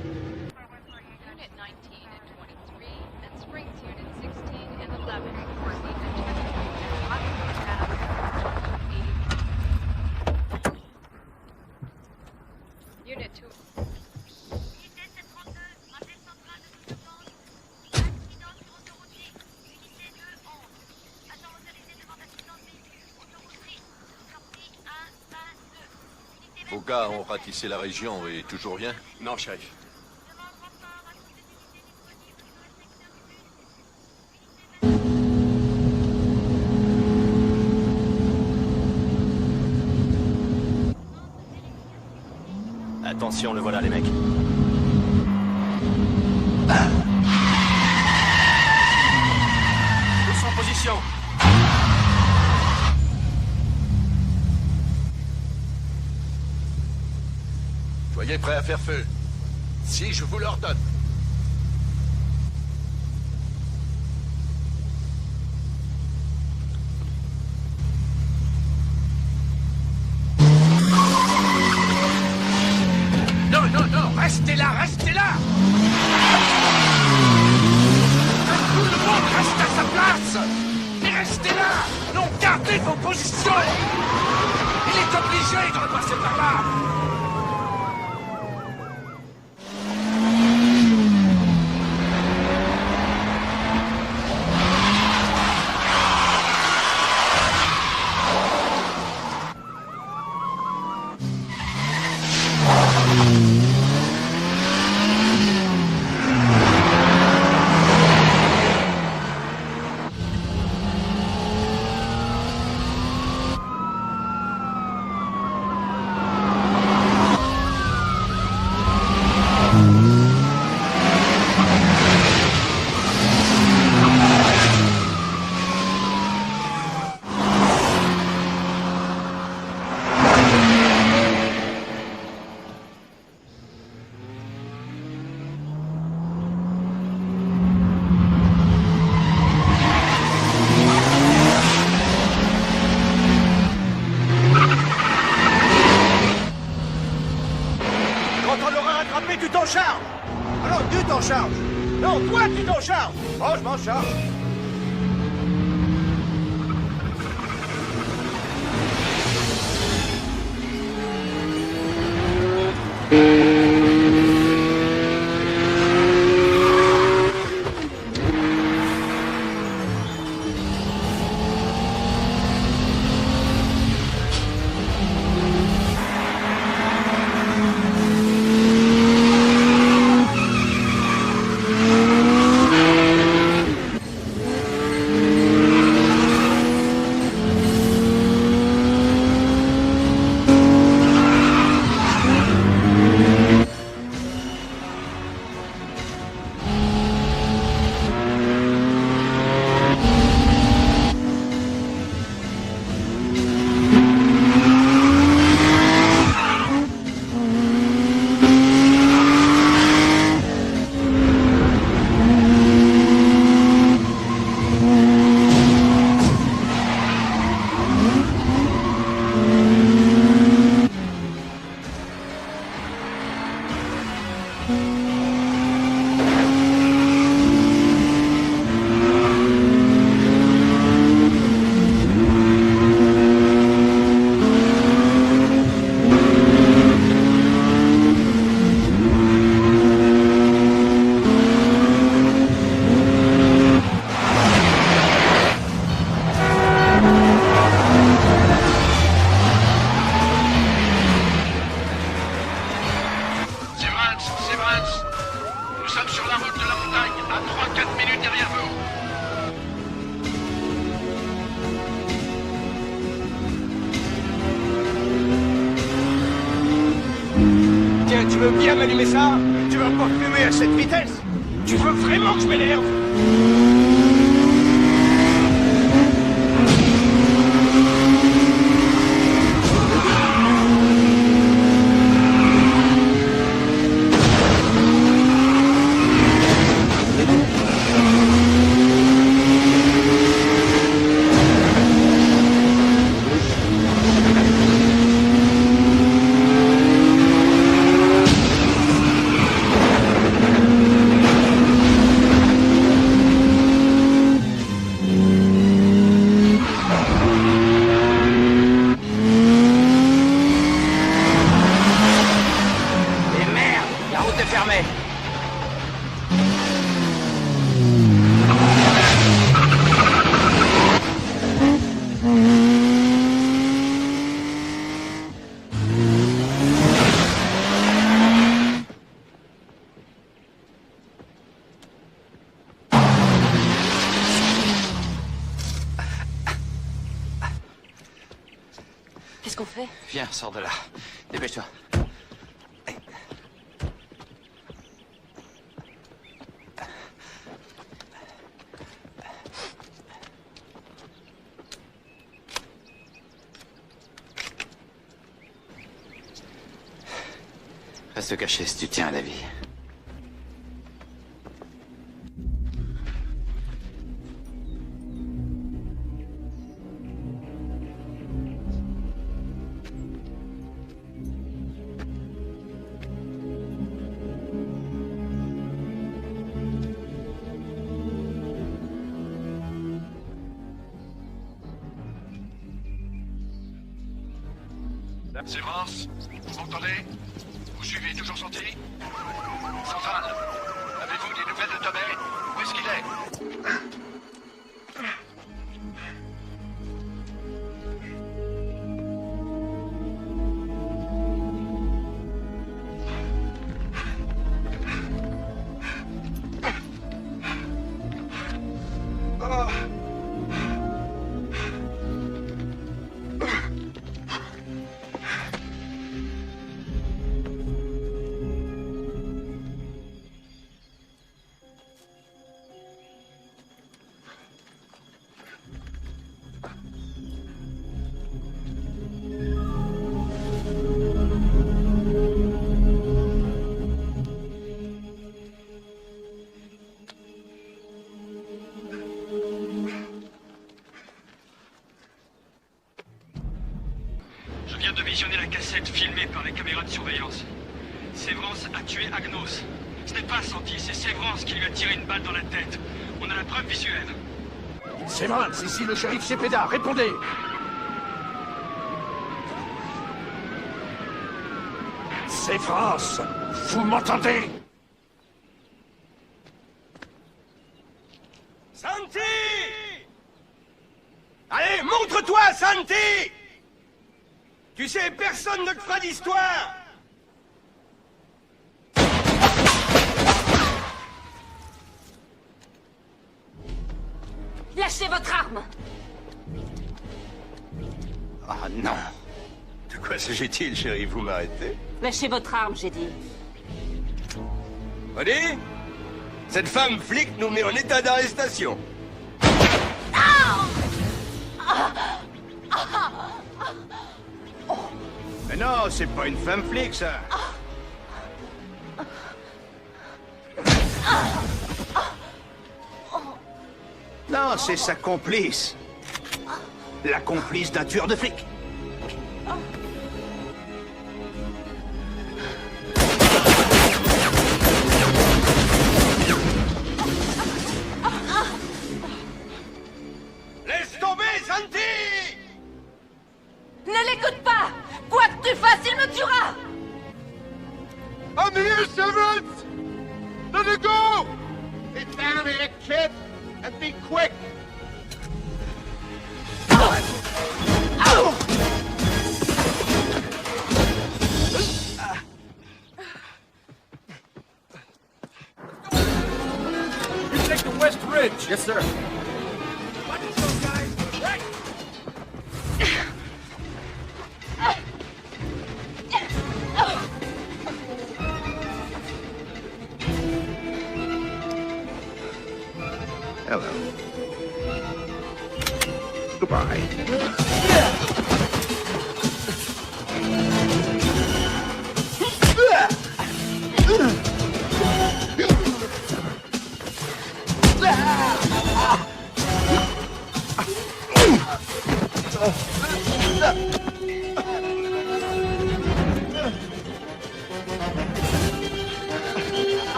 Vos gars ont ratissé la région et toujours rien? Non, shérif. Attention, le voilà, les mecs. Tous en position. Soyez prêts à faire feu. Si je vous l'ordonne. Non, non, non, restez là, restez là! Tout le monde reste à sa place! Mais restez là! Non, gardez vos positions! Il est obligé de repasser par là! Tu t'en charges! Alors tu t'en charges! Non, toi tu t'en charges! Oh, je m'en charge! Tu veux bien m'allumer ça? Tu vas pas fumer à cette vitesse? Tu veux vraiment que je m'énerve? désormais. Qu'est-ce qu'on fait? Viens, sors de là. Dépêche-toi. Reste caché si tu tiens à la vie. Sévrance, vous m'entendez? Vous suivez toujours Santi? Centrale, avez-vous des nouvelles de Tomei? Où est-ce qu'il est? Je viens de visionner la cassette filmée par les caméras de surveillance. Sévrance a tué Agnos. Ce n'est pas Santi, c'est Sévrance qui lui a tiré une balle dans la tête. On a la preuve visuelle. Sévrance, ici le shérif Cepeda, répondez! Sévrance, vous m'entendez? Santi! Allez, montre-toi, Santi! Tu sais, personne ne te fera d'histoire! Lâchez votre arme! Ah non. De quoi s'agit-il, chérie? Vous m'arrêtez? Lâchez votre arme, j'ai dit. Allez, cette femme flic nous met en état d'arrestation. Mais non, c'est pas une femme flic, ça. Non, c'est sa complice. La complice d'un tueur de flics. Laisse tomber, Santi! Ne l'écoute pas! Quoi que tu fasses, il me tuera! I'm here, Severance! Let it go! Get down here, kid! And be quick! You take the West Ridge! Yes, sir. Hello. Goodbye.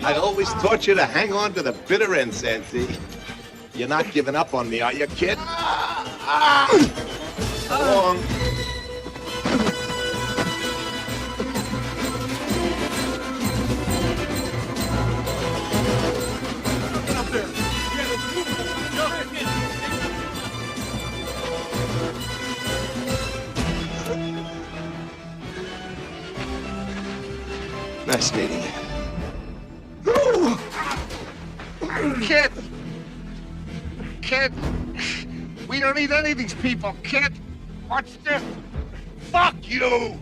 I always taught you to hang on to the bitter end, Santi. You're not giving up on me, are you, kid? So long. Nice meeting you. Kid! Kid! We don't need any of these people, kid! Watch this! Fuck you!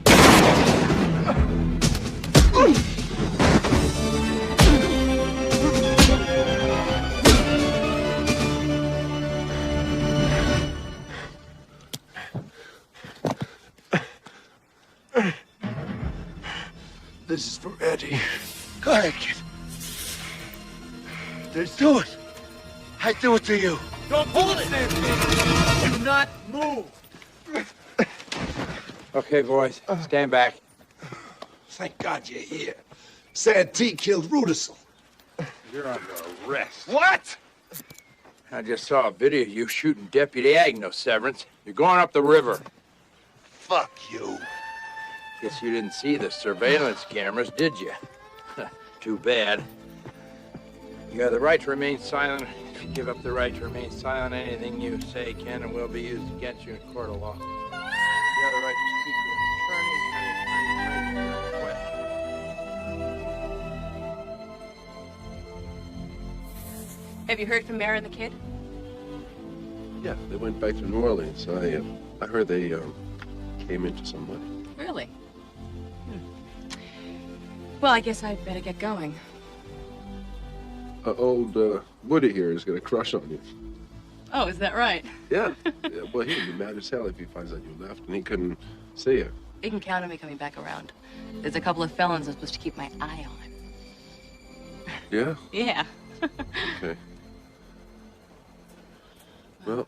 This is for Eddie. Go ahead, kid. Let's do it. I do it to you. Don't pull it! Do not move! Okay, boys, stand back. Thank God you're here. Santee killed Rudisill. You're under arrest. What? I just saw a video of you shooting Deputy Agnos, Severance. You're going up the river. Fuck you. Guess you didn't see the surveillance cameras, did you? Too bad. You have the right to remain silent. If you give up the right to remain silent, anything you say can and will be used against you in a court of law. You have the right to speak to an attorney. And the attorney may question. Have you heard from Mara and the kid? Yeah, they went back to New Orleans. I heard they came into some money. Really? Well, I guess I'd better get going. Old Woody here is gonna crush on you. Oh, is that right? Yeah. Yeah, well, he'd be mad as hell if he finds out you left and he couldn't see you. You can count on me coming back around. There's a couple of felons I'm supposed to keep my eye on. Yeah? Yeah. Okay. Well,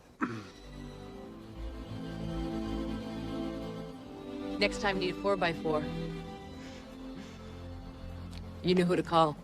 Next time you need a 4x4. You know who to call.